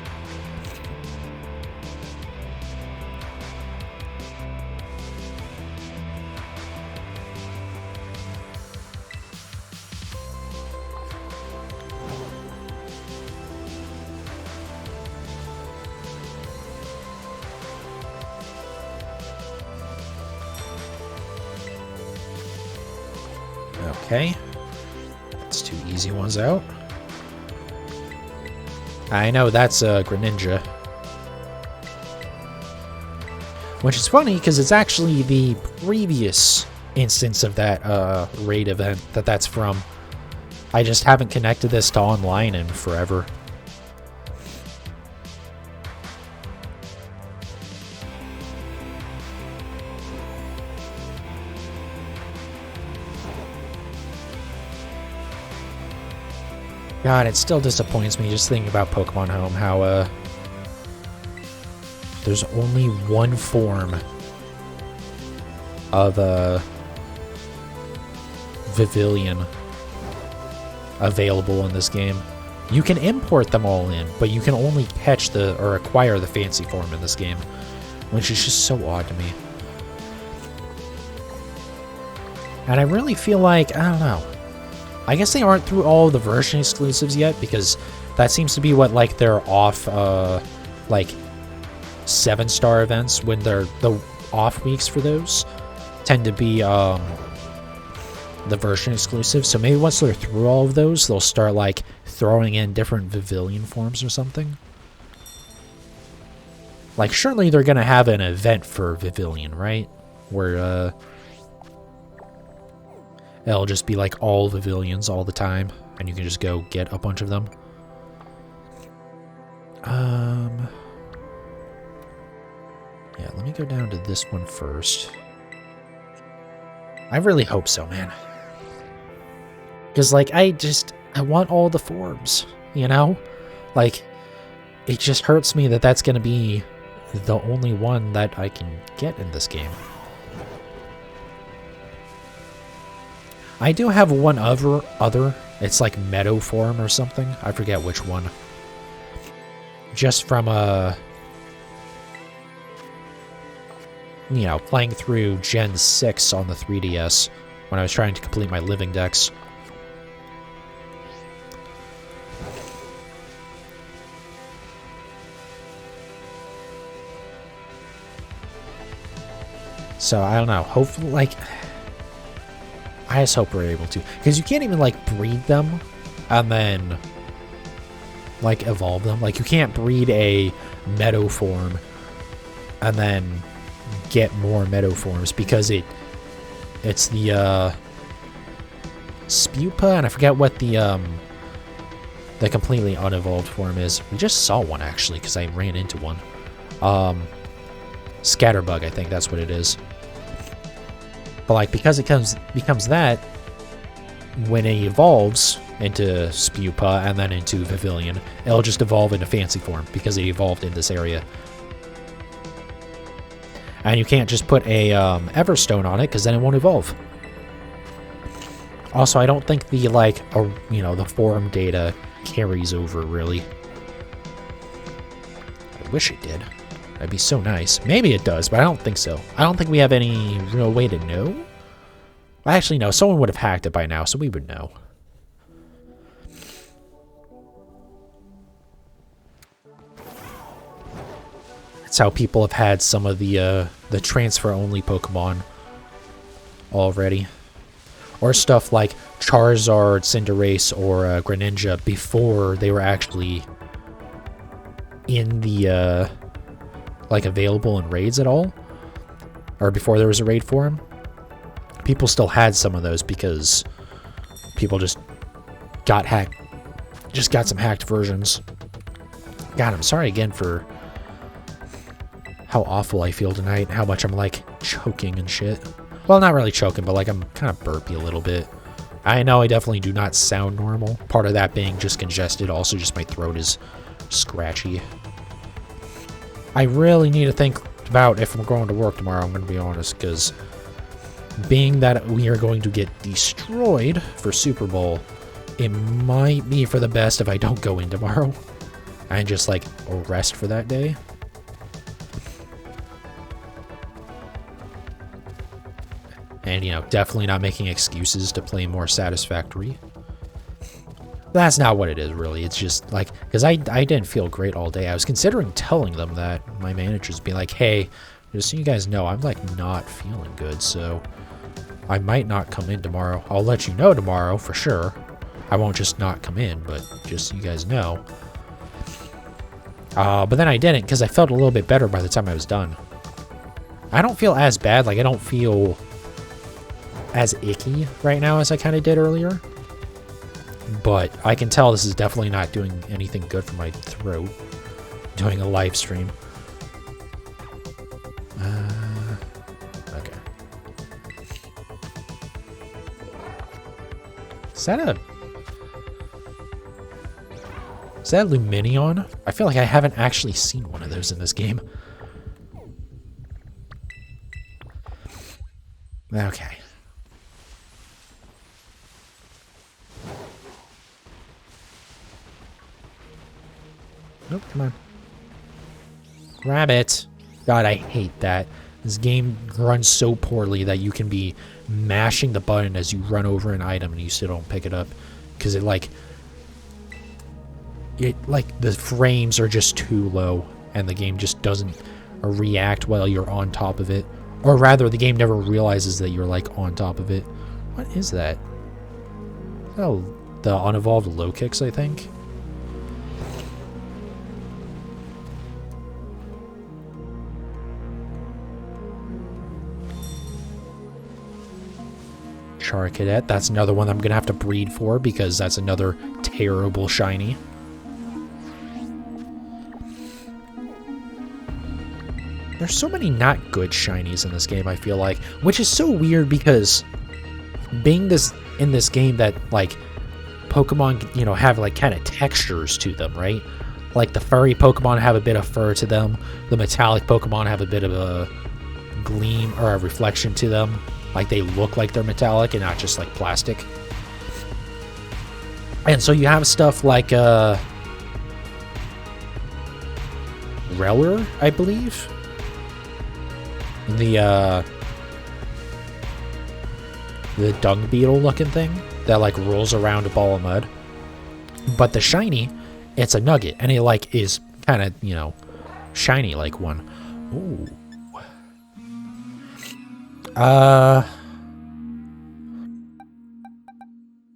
Okay. That's two easy ones out. I know that's a Greninja. Which is funny, because it's actually the previous instance of that raid event that's from. I just haven't connected this to online in forever. God, it still disappoints me just thinking about Pokemon Home, how, there's only one form of, Vivillon available in this game. You can import them all in, but you can only catch or acquire the fancy form in this game, which is just so odd to me. And I really feel like, I don't know, I guess they aren't through all the version exclusives yet, because that seems to be what, like, they're off, like, 7-star events, when they're the off weeks for those tend to be, the version exclusive. So maybe once they're through all of those, they'll start, like, throwing in different Vivillon forms or something. Like, surely they're gonna have an event for Vivillon, right? Where, it'll just be like all Vivillons all the time, and you can just go get a bunch of them. Yeah, let me go down to this one first. I really hope so, man. Because, like, I want all the forms, you know? Like, it just hurts me that that's going to be the only one that I can get in this game. I do have one other, it's like Meadow form or something. I forget which one. Just from, you know, playing through Gen 6 on the 3DS when I was trying to complete my living dex. So, I don't know. Hopefully, like, I just hope we're able to. Because you can't even, like, breed them and then, like, evolve them. Like, you can't breed a Meadow form and then get more Meadow forms because it's the, Spupa, and I forget what the completely unevolved form is. We just saw one, actually, because I ran into one. Scatterbug, I think that's what it is. But, like, because it becomes that, when it evolves into Spupa and then into Vivillon, it'll just evolve into fancy form because it evolved in this area. And you can't just put a Everstone on it because then it won't evolve. Also, I don't think the, like, you know, the form data carries over, really. I wish it did. That'd be so nice. Maybe it does, but I don't think so. I don't think we have any real way to know. Actually, no. Someone would have hacked it by now, so we would know. how people have had some of the transfer-only Pokemon already. Or stuff like Charizard, Cinderace, or Greninja before they were actually in the, like, available in raids at all. Or before there was a raid for them. People still had some of those because people just got hacked. Just got some hacked versions. God, I'm sorry again for how awful I feel tonight. How much I'm, like, choking and shit. Well, not really choking, but, like, I'm kind of burpy a little bit. I know I definitely do not sound normal. Part of that being just congested. Also, just my throat is scratchy. I really need to think about if I'm going to work tomorrow, I'm going to be honest, because being that we are going to get destroyed for Super Bowl, it might be for the best if I don't go in tomorrow and just, like, rest for that day. And, you know, definitely not making excuses to play more satisfactory. That's not what it is, really. It's just, like, because I didn't feel great all day. I was considering telling them that. My managers being like, hey, just so you guys know, I'm, like, not feeling good, so I might not come in tomorrow. I'll let you know tomorrow, for sure. I won't just not come in, but just so you guys know. But then I didn't, because I felt a little bit better by the time I was done. I don't feel as bad. Like, I don't feel as icky right now as I kind of did earlier. But I can tell this is definitely not doing anything good for my throat. Doing a live stream. Okay. Is that a Luminion? I feel like I haven't actually seen one of those in this game. Okay. Nope, come on. Grab it. God, I hate that. This game runs so poorly that you can be mashing the button as you run over an item and you still don't pick it up. Because it, like, the frames are just too low and the game just doesn't react while you're on top of it. Or rather, the game never realizes that you're, like, on top of it. What is that? Oh, the unevolved low kicks, I think. Charcadet, that's another one I'm gonna have to breed for because that's another terrible shiny. There's so many not good shinies in this game, I feel like, which is so weird because being in this game that, like, Pokemon, you know, have, like, kind of textures to them, right? Like, the furry Pokemon have a bit of fur to them. The metallic Pokemon have a bit of a gleam or a reflection to them. Like, they look like they're metallic and not just, like, plastic. And so you have stuff like, Reller, I believe? The dung beetle looking thing that, like, rolls around a ball of mud. But the shiny, it's a nugget, and it, like, is kind of, you know, shiny like one. Ooh.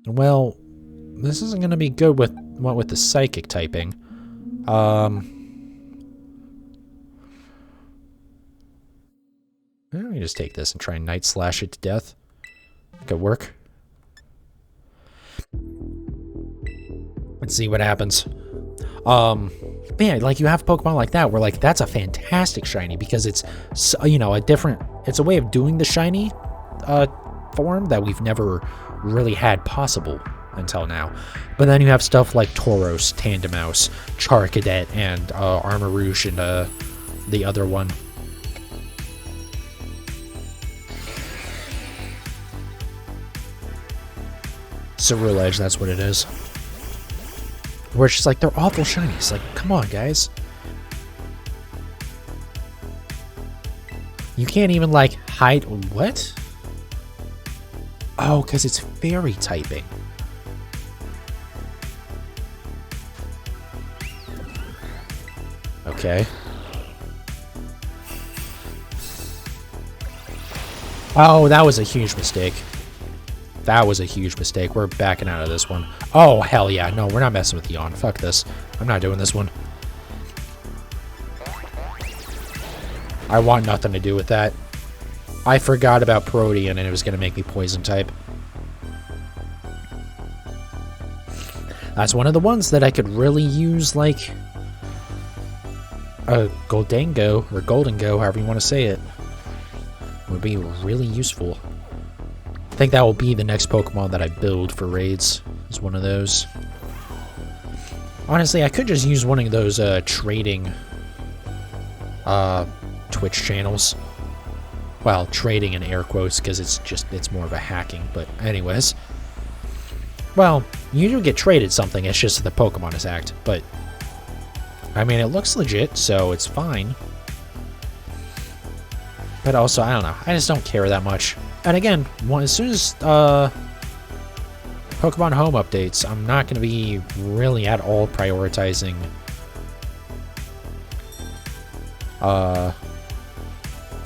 Well, this isn't going to be good with the psychic typing. Let me just take this and try and Night Slash it to death. Could work. Let's see what happens. Man, like, you have Pokemon like that where, like, that's a fantastic shiny because it's, you know, it's a way of doing the shiny form that we've never really had possible until now. But then you have stuff like Tauros, Tandemaus, Charcadet, and Armarouge, and the other one. Ceruledge, that's what it is. Where it's just like, they're awful shinies. Like, come on, guys. You can't even, like, hide... What? Oh, because it's fairy typing. Okay. Oh, that was a huge mistake. That was a huge mistake. We're backing out of this one. Oh, hell yeah. No, we're not messing with Yawn. Fuck this. I'm not doing this one. I want nothing to do with that. I forgot about Protean and it was going to make me poison type. That's one of the ones that I could really use, like, a Goldango, or Goldengo, however you want to say it. Would be really useful. I think that will be the next Pokemon that I build for raids, is one of those. Honestly, I could just use one of those trading Twitch channels. Well, trading in air quotes, because it's more of a hacking, but anyways. Well, you do get traded something, it's just the Pokemon is hacked, but I mean, it looks legit, so it's fine. But also, I don't know, I just don't care that much. And again, as soon as Pokemon Home updates, I'm not going to be really at all prioritizing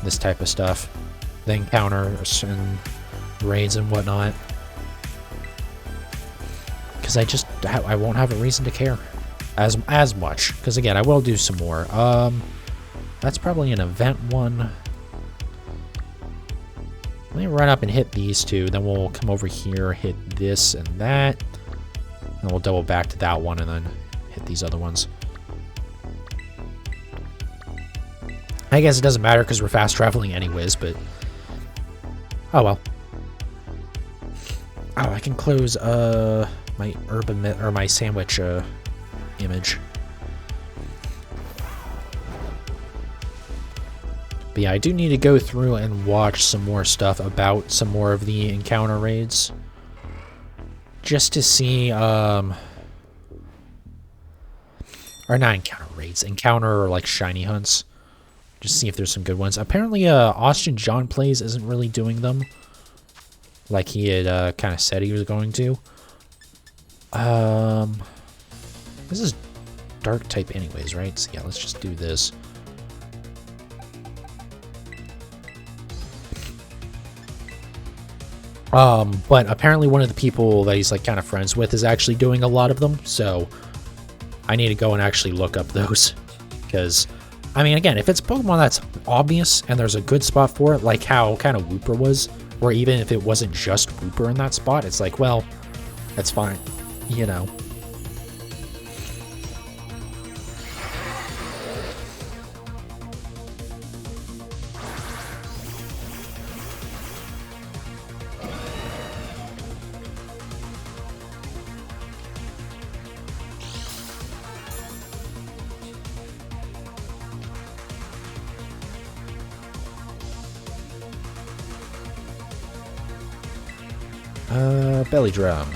this type of stuff. The encounters and raids and whatnot. Because I won't have a reason to care as much. Because again, I will do some more. That's probably an event one. Let me run up and hit these two, then we'll come over here, hit this and that, and we'll double back to that one and then hit these other ones. I guess it doesn't matter because we're fast traveling anyways, but oh well. Oh, I can close my my sandwich image. But yeah, I do need to go through and watch some more stuff about some more of the encounter raids. Just to see, or not encounter raids, encounter or like shiny hunts. Just see if there's some good ones. Apparently, Austin John Plays isn't really doing them. Like he had kind of said he was going to. This is dark type anyways, right? So yeah, let's just do this. But apparently one of the people that he's like kind of friends with is actually doing a lot of them, so I need to go and actually look up those. Because, I mean, again, if it's Pokemon that's obvious and there's a good spot for it, like how kind of Wooper was, or even if it wasn't just Wooper in that spot, it's like, well, that's fine, you know. Belly drum.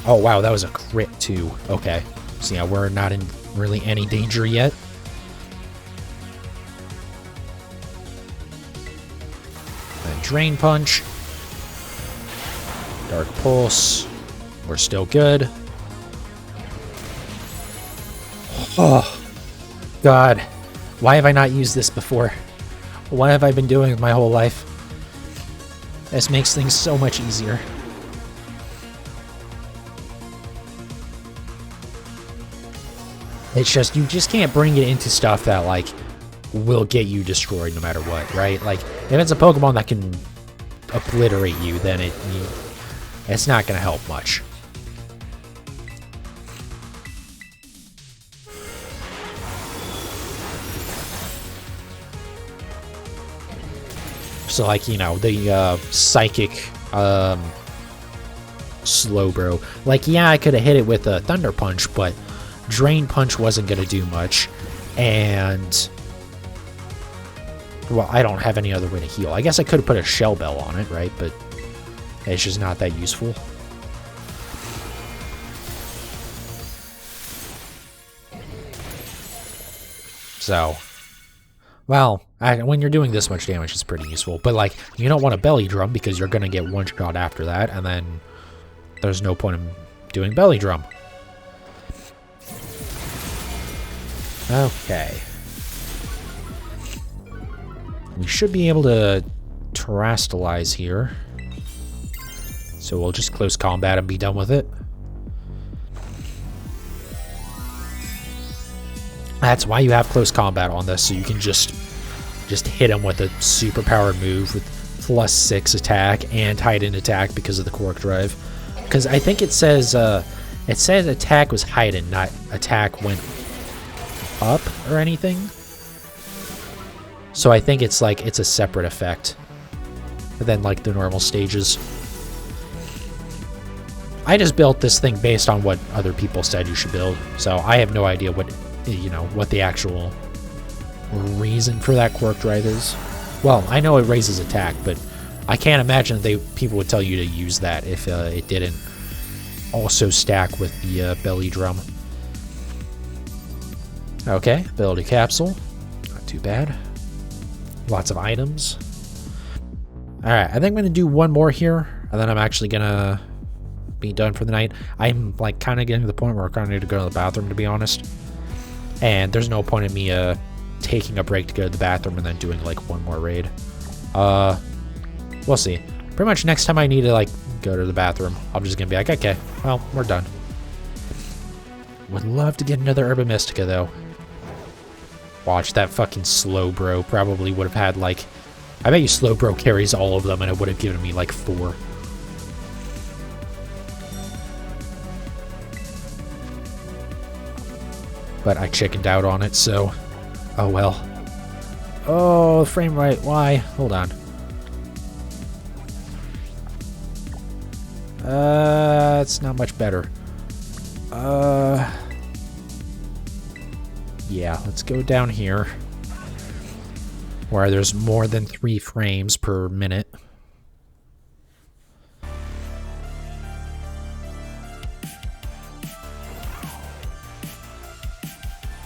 Oh wow, that was a crit too. Okay, so yeah, we're not in really any danger yet. And Drain Punch. Dark Pulse. We're still good. Oh, God. Why have I not used this before? What have I been doing my whole life? This makes things so much easier. It's just, you just can't bring it into stuff that, like, will get you destroyed no matter what, right? Like, if it's a Pokemon that can obliterate you, then it's not going to help much. So, like, you know, the Psychic Slowbro. Like, yeah, I could have hit it with a Thunder Punch, but Drain Punch wasn't going to do much. And, well, I don't have any other way to heal. I guess I could have put a Shell Bell on it, right? But it's just not that useful. So, well, when you're doing this much damage, it's pretty useful. But, like, you don't want a Belly Drum because you're going to get one shot after that, and then there's no point in doing Belly Drum. Okay. We should be able to terrestrialize here. So we'll just close combat and be done with it. That's why you have close combat on this, so you can just hit him with a super powered move with +6 attack and heightened attack because of the Quark Drive. Because I think it says attack was heightened, not attack went up or anything. So I think it's like it's a separate effect than like the normal stages. I just built this thing based on what other people said you should build, so I have no idea what the actual reason for that Quark Drive is. Well, I know it raises attack, but I can't imagine people would tell you to use that if it didn't also stack with the belly drum. Okay, ability capsule. Not too bad. Lots of items. Alright, I think I'm going to do one more here, and then I'm actually going to be done for the night. I'm like kind of getting to the point where I kind of need to go to the bathroom, to be honest. And there's no point in me taking a break to go to the bathroom and then doing like one more raid. We'll see. Pretty much next time I need to like go to the bathroom, I'm just gonna be like, okay, well, we're done. Would love to get another Herba Mystica though. Watch that fucking slow bro probably would have had like, I bet you slow bro carries all of them and it would have given me like 4. But I chickened out on it, so oh well. Oh, frame rate, why? Hold on. It's not much better. Yeah, let's go down here where there's more than 3 frames per minute.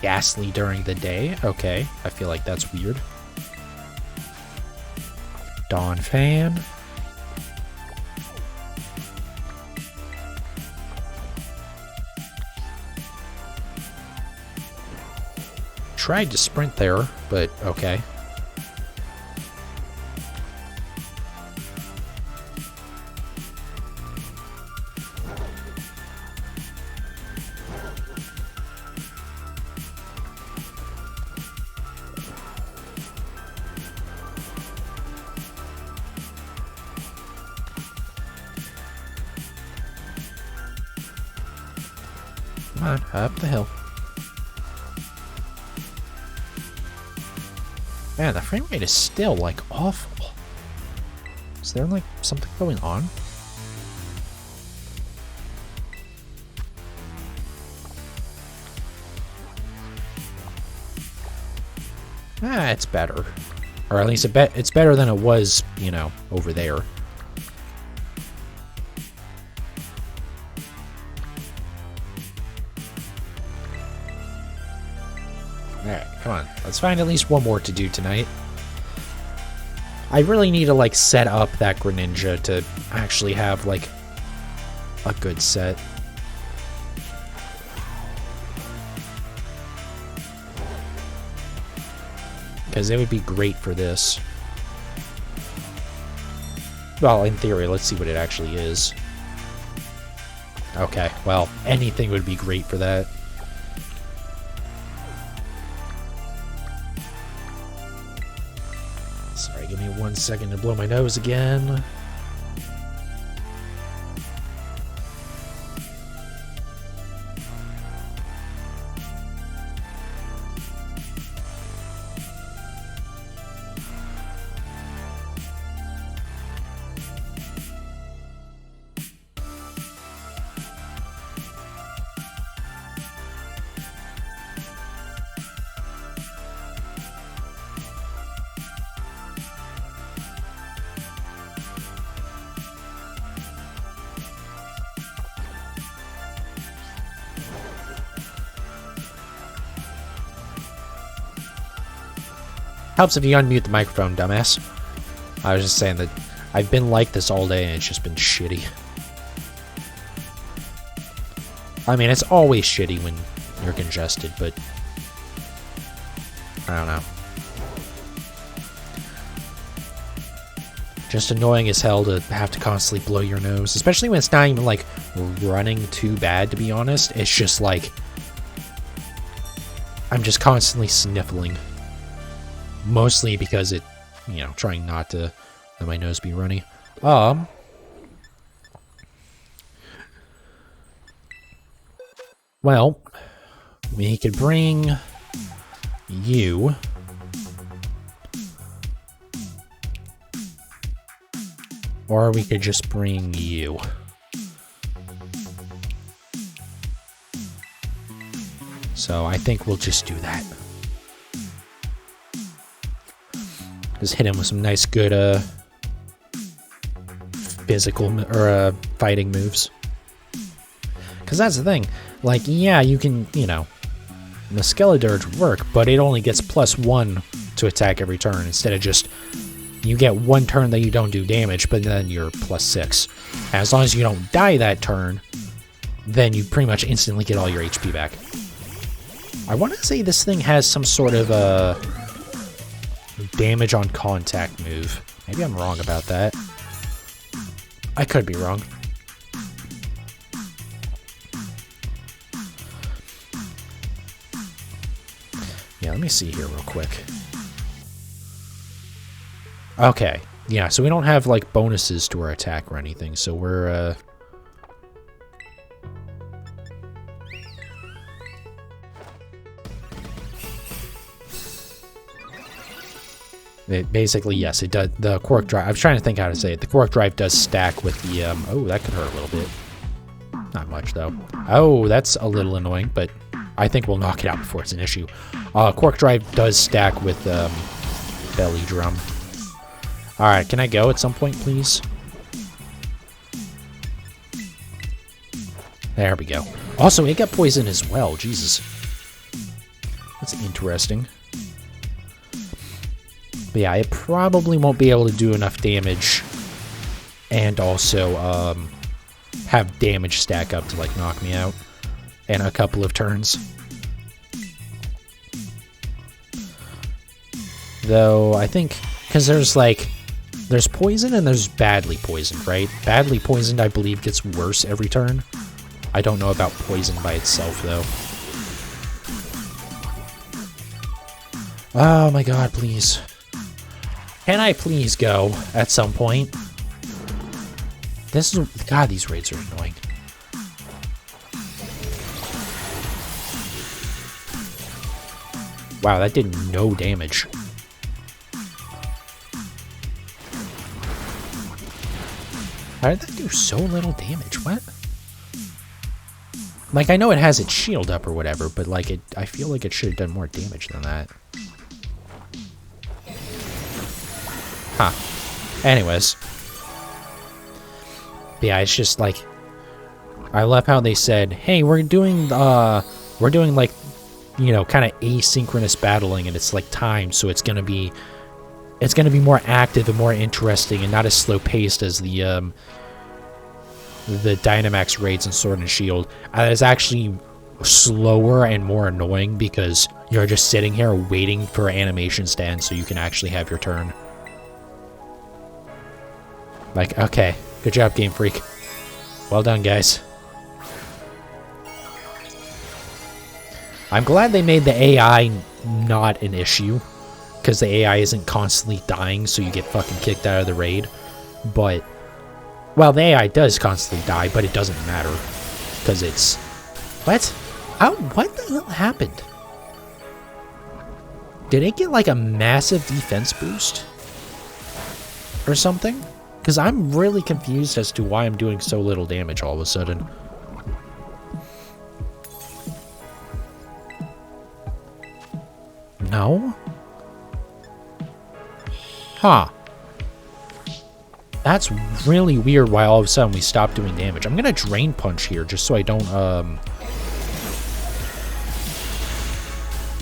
Ghastly during the day. Okay, I feel like that's weird. Dawn fan. Tried to sprint there, but okay. Come on, up the hill. Man, the frame rate is still, like, awful. Is there, like, something going on? Ah, it's better. Or at least it's better than it was, you know, over there. Alright, come on. Let's find at least one more to do tonight. I really need to, like, set up that Greninja to actually have, like, a good set. Because it would be great for this. Well, in theory, let's see what it actually is. Okay, well, anything would be great for that. Sorry, give me 1 second to blow my nose again. Helps if you unmute the microphone, dumbass. I was just saying that I've been like this all day and it's just been shitty. I mean, it's always shitty when you're congested, but I don't know. Just annoying as hell to have to constantly blow your nose, especially when it's not even like running too bad, to be honest. It's just like I'm just constantly sniffling. Mostly because it, you know, trying not to let my nose be runny. Well, we could bring you. Or we could just bring you. So I think we'll just do that. Just hit him with some nice, good, physical or fighting moves. Because that's the thing. Like, yeah, you can, you know, the Skeledirge work, but it only gets +1 to attack every turn instead of just you get one turn that you don't do damage, but then you're +6. And as long as you don't die that turn, then you pretty much instantly get all your HP back. I want to say this thing has some sort of damage on contact move. Maybe I'm wrong about that. I could be wrong. Yeah, let me see here real quick. Okay, yeah, so we don't have, like, bonuses to our attack or anything, so we're, It basically, yes, it does. The Quark Drive, I was trying to think how to say it. The Quark Drive does stack with the, oh, that could hurt a little bit. Not much, though. Oh, that's a little annoying, but I think we'll knock it out before it's an issue. Quark Drive does stack with, Belly Drum. Alright, can I go at some point, please? There we go. Also, it got poisoned as well. Jesus. That's interesting. But yeah, it probably won't be able to do enough damage and also have damage stack up to, like, knock me out in a couple of turns. Though, I think, because there's, like, there's poison and there's badly poisoned, right? Badly poisoned, I believe, gets worse every turn. I don't know about poison by itself, though. Oh my god, please. Can I please go at some point? This is... God, these raids are annoying. Wow, that did no damage. How did that do so little damage? What? Like, I know it has its shield up or whatever, but, like, I feel like it should have done more damage than that. Huh. Anyways. But yeah, it's just, like... I love how they said, hey, we're doing, like, you know, kind of asynchronous battling, and it's, like, timed, so it's gonna be more active and more interesting and not as slow-paced as the Dynamax raids in Sword and Shield. It's actually slower and more annoying because you're just sitting here waiting for animations to end so you can actually have your turn. Like, okay, good job, Game Freak. Well done, guys. I'm glad they made the AI not an issue, because the AI isn't constantly dying, so you get fucking kicked out of the raid. But, well, the AI does constantly die, but it doesn't matter, because it's... What? What the hell happened? Did it get, like, a massive defense boost? Or something? Because I'm really confused as to why I'm doing so little damage all of a sudden. No? Huh. That's really weird why all of a sudden we stopped doing damage. I'm gonna Drain Punch here just so I don't,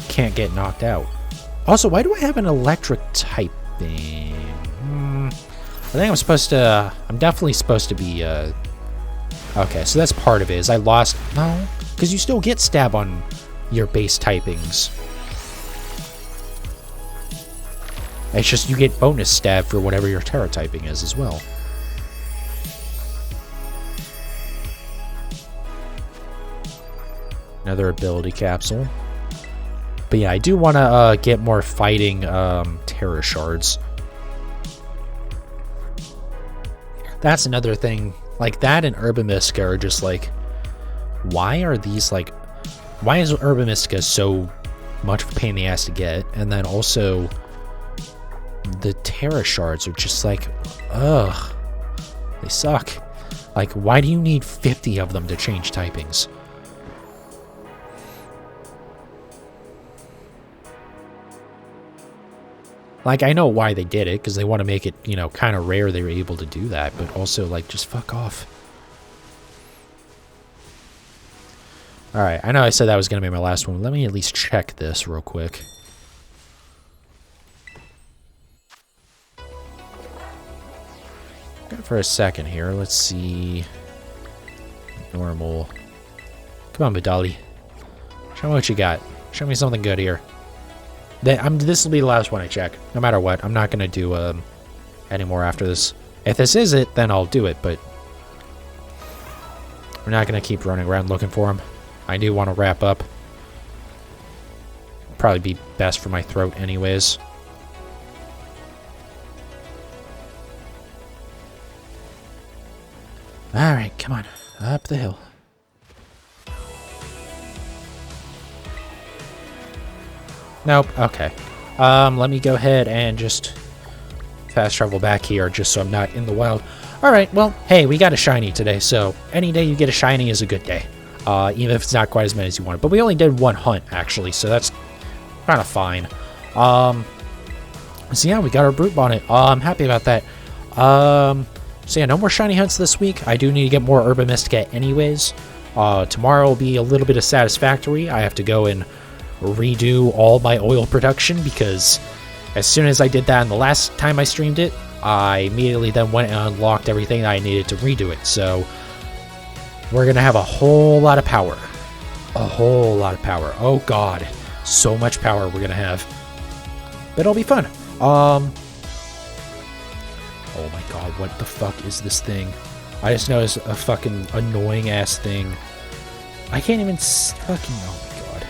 can't get knocked out. Also, why do I have an electric type thing? I think I'm supposed to... I'm definitely supposed to be... Okay, so that's part of it. Is I lost... No, because you still get stab on your base typings. It's just you get bonus stab for whatever your Terra typing is as well. Another ability capsule. But yeah, I do want to get more fighting Terra shards. That's another thing. Like, that and Herba Mystica are just like... Why are these, like... Why is Herba Mystica so much of a pain in the ass to get? And then also... The Terra shards are just like... Ugh. They suck. Like, why do you need 50 of them to change typings? Like, I know why they did it, because they want to make it, you know, kind of rare they were able to do that, but also, like, just fuck off. Alright, I know I said that was going to be my last one. Let me at least check this real quick. For a second here, let's see. Normal. Come on, Badali. Show me what you got. Show me something good here. This will be the last one I check, no matter what. I'm not going to do any more after this. If this is it, then I'll do it, but we're not going to keep running around looking for them. I do want to wrap up. Probably be best for my throat anyways. Alright, come on. Up the hill. Nope, okay. Let me go ahead and just fast travel back here just so I'm not in the wild. Alright, well, hey, we got a shiny today, so any day you get a shiny is a good day. Even if it's not quite as many as you wanted. But we only did one hunt, actually, so that's kind of fine. So yeah, we got our Brute Bonnet. I'm happy about that. So yeah, no more shiny hunts this week. I do need to get more Herba Mystica anyways. Tomorrow will be a little bit of Satisfactory. I have to go and redo all my oil production because as soon as I did that in the last time I streamed it, I immediately then went and unlocked everything that I needed to redo it. So we're going to have a whole lot of power. A whole lot of power. Oh god, so much power we're going to have. But it'll be fun. Oh my god, what the fuck is this thing? I just noticed a fucking annoying ass thing. I can't even fucking... Oh my god.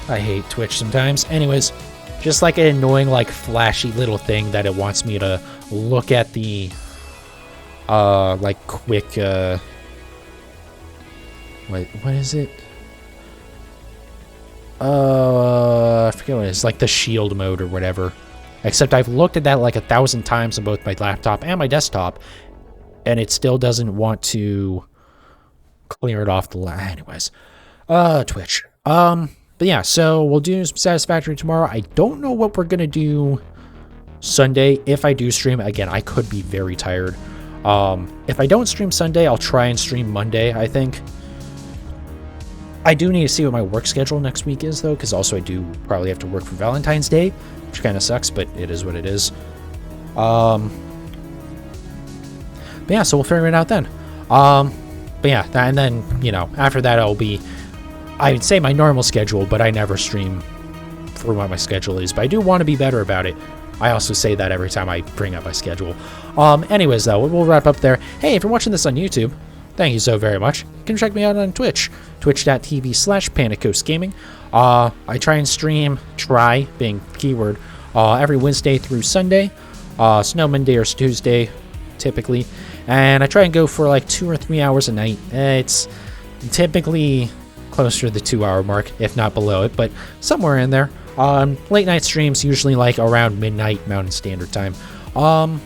I hate Twitch sometimes. Anyways, just like an annoying, like, flashy little thing that it wants me to look at the, like, quick, wait, what is it? I forget what it is. Like the shield mode or whatever. Except I've looked at that like 1,000 times on both my laptop and my desktop, and it still doesn't want to clear it off the anyways. Twitch. But yeah, so we'll do some Satisfactory tomorrow. I don't know what we're gonna do Sunday. If I do stream, again, I could be very tired. If I don't stream Sunday, I'll try and stream Monday, I think. I do need to see what my work schedule next week is, though, because also I do probably have to work for Valentine's Day, which kind of sucks, but it is what it is. But yeah, so we'll figure it out then. But yeah, and then, you know, after that it'll be, I would say my normal schedule, but I never stream for what my schedule is. But I do want to be better about it. I also say that every time I bring up my schedule. Anyways, though, we'll wrap up there. Hey, if you're watching this on YouTube, thank you so very much. You can check me out on Twitch, twitch.tv/PanicOastGaming. I try and stream, being keyword, every Wednesday through Sunday. Snow Monday or Tuesday, typically. And I try and go for like 2 or 3 hours a night. It's typically closer to the 2-hour mark, if not below it, but somewhere in there. Late night streams, usually like around midnight Mountain Standard Time. So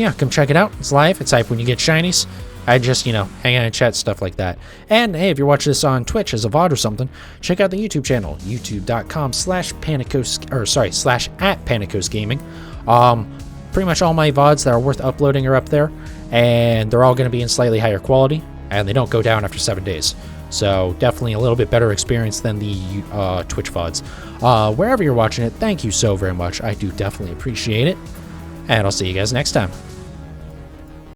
yeah, come check it out. It's live. It's hype when you get shinies. I just, you know, hang out and chat, stuff like that. And hey, if you're watching this on Twitch as a VOD or something, check out the YouTube channel, youtube.com/@PanicOastGaming. Pretty much all my VODs that are worth uploading are up there, and they're all going to be in slightly higher quality, and they don't go down after 7 days. So definitely a little bit better experience than the Twitch VODs. Wherever you're watching it, thank you so very much. I do definitely appreciate it, and I'll see you guys next time.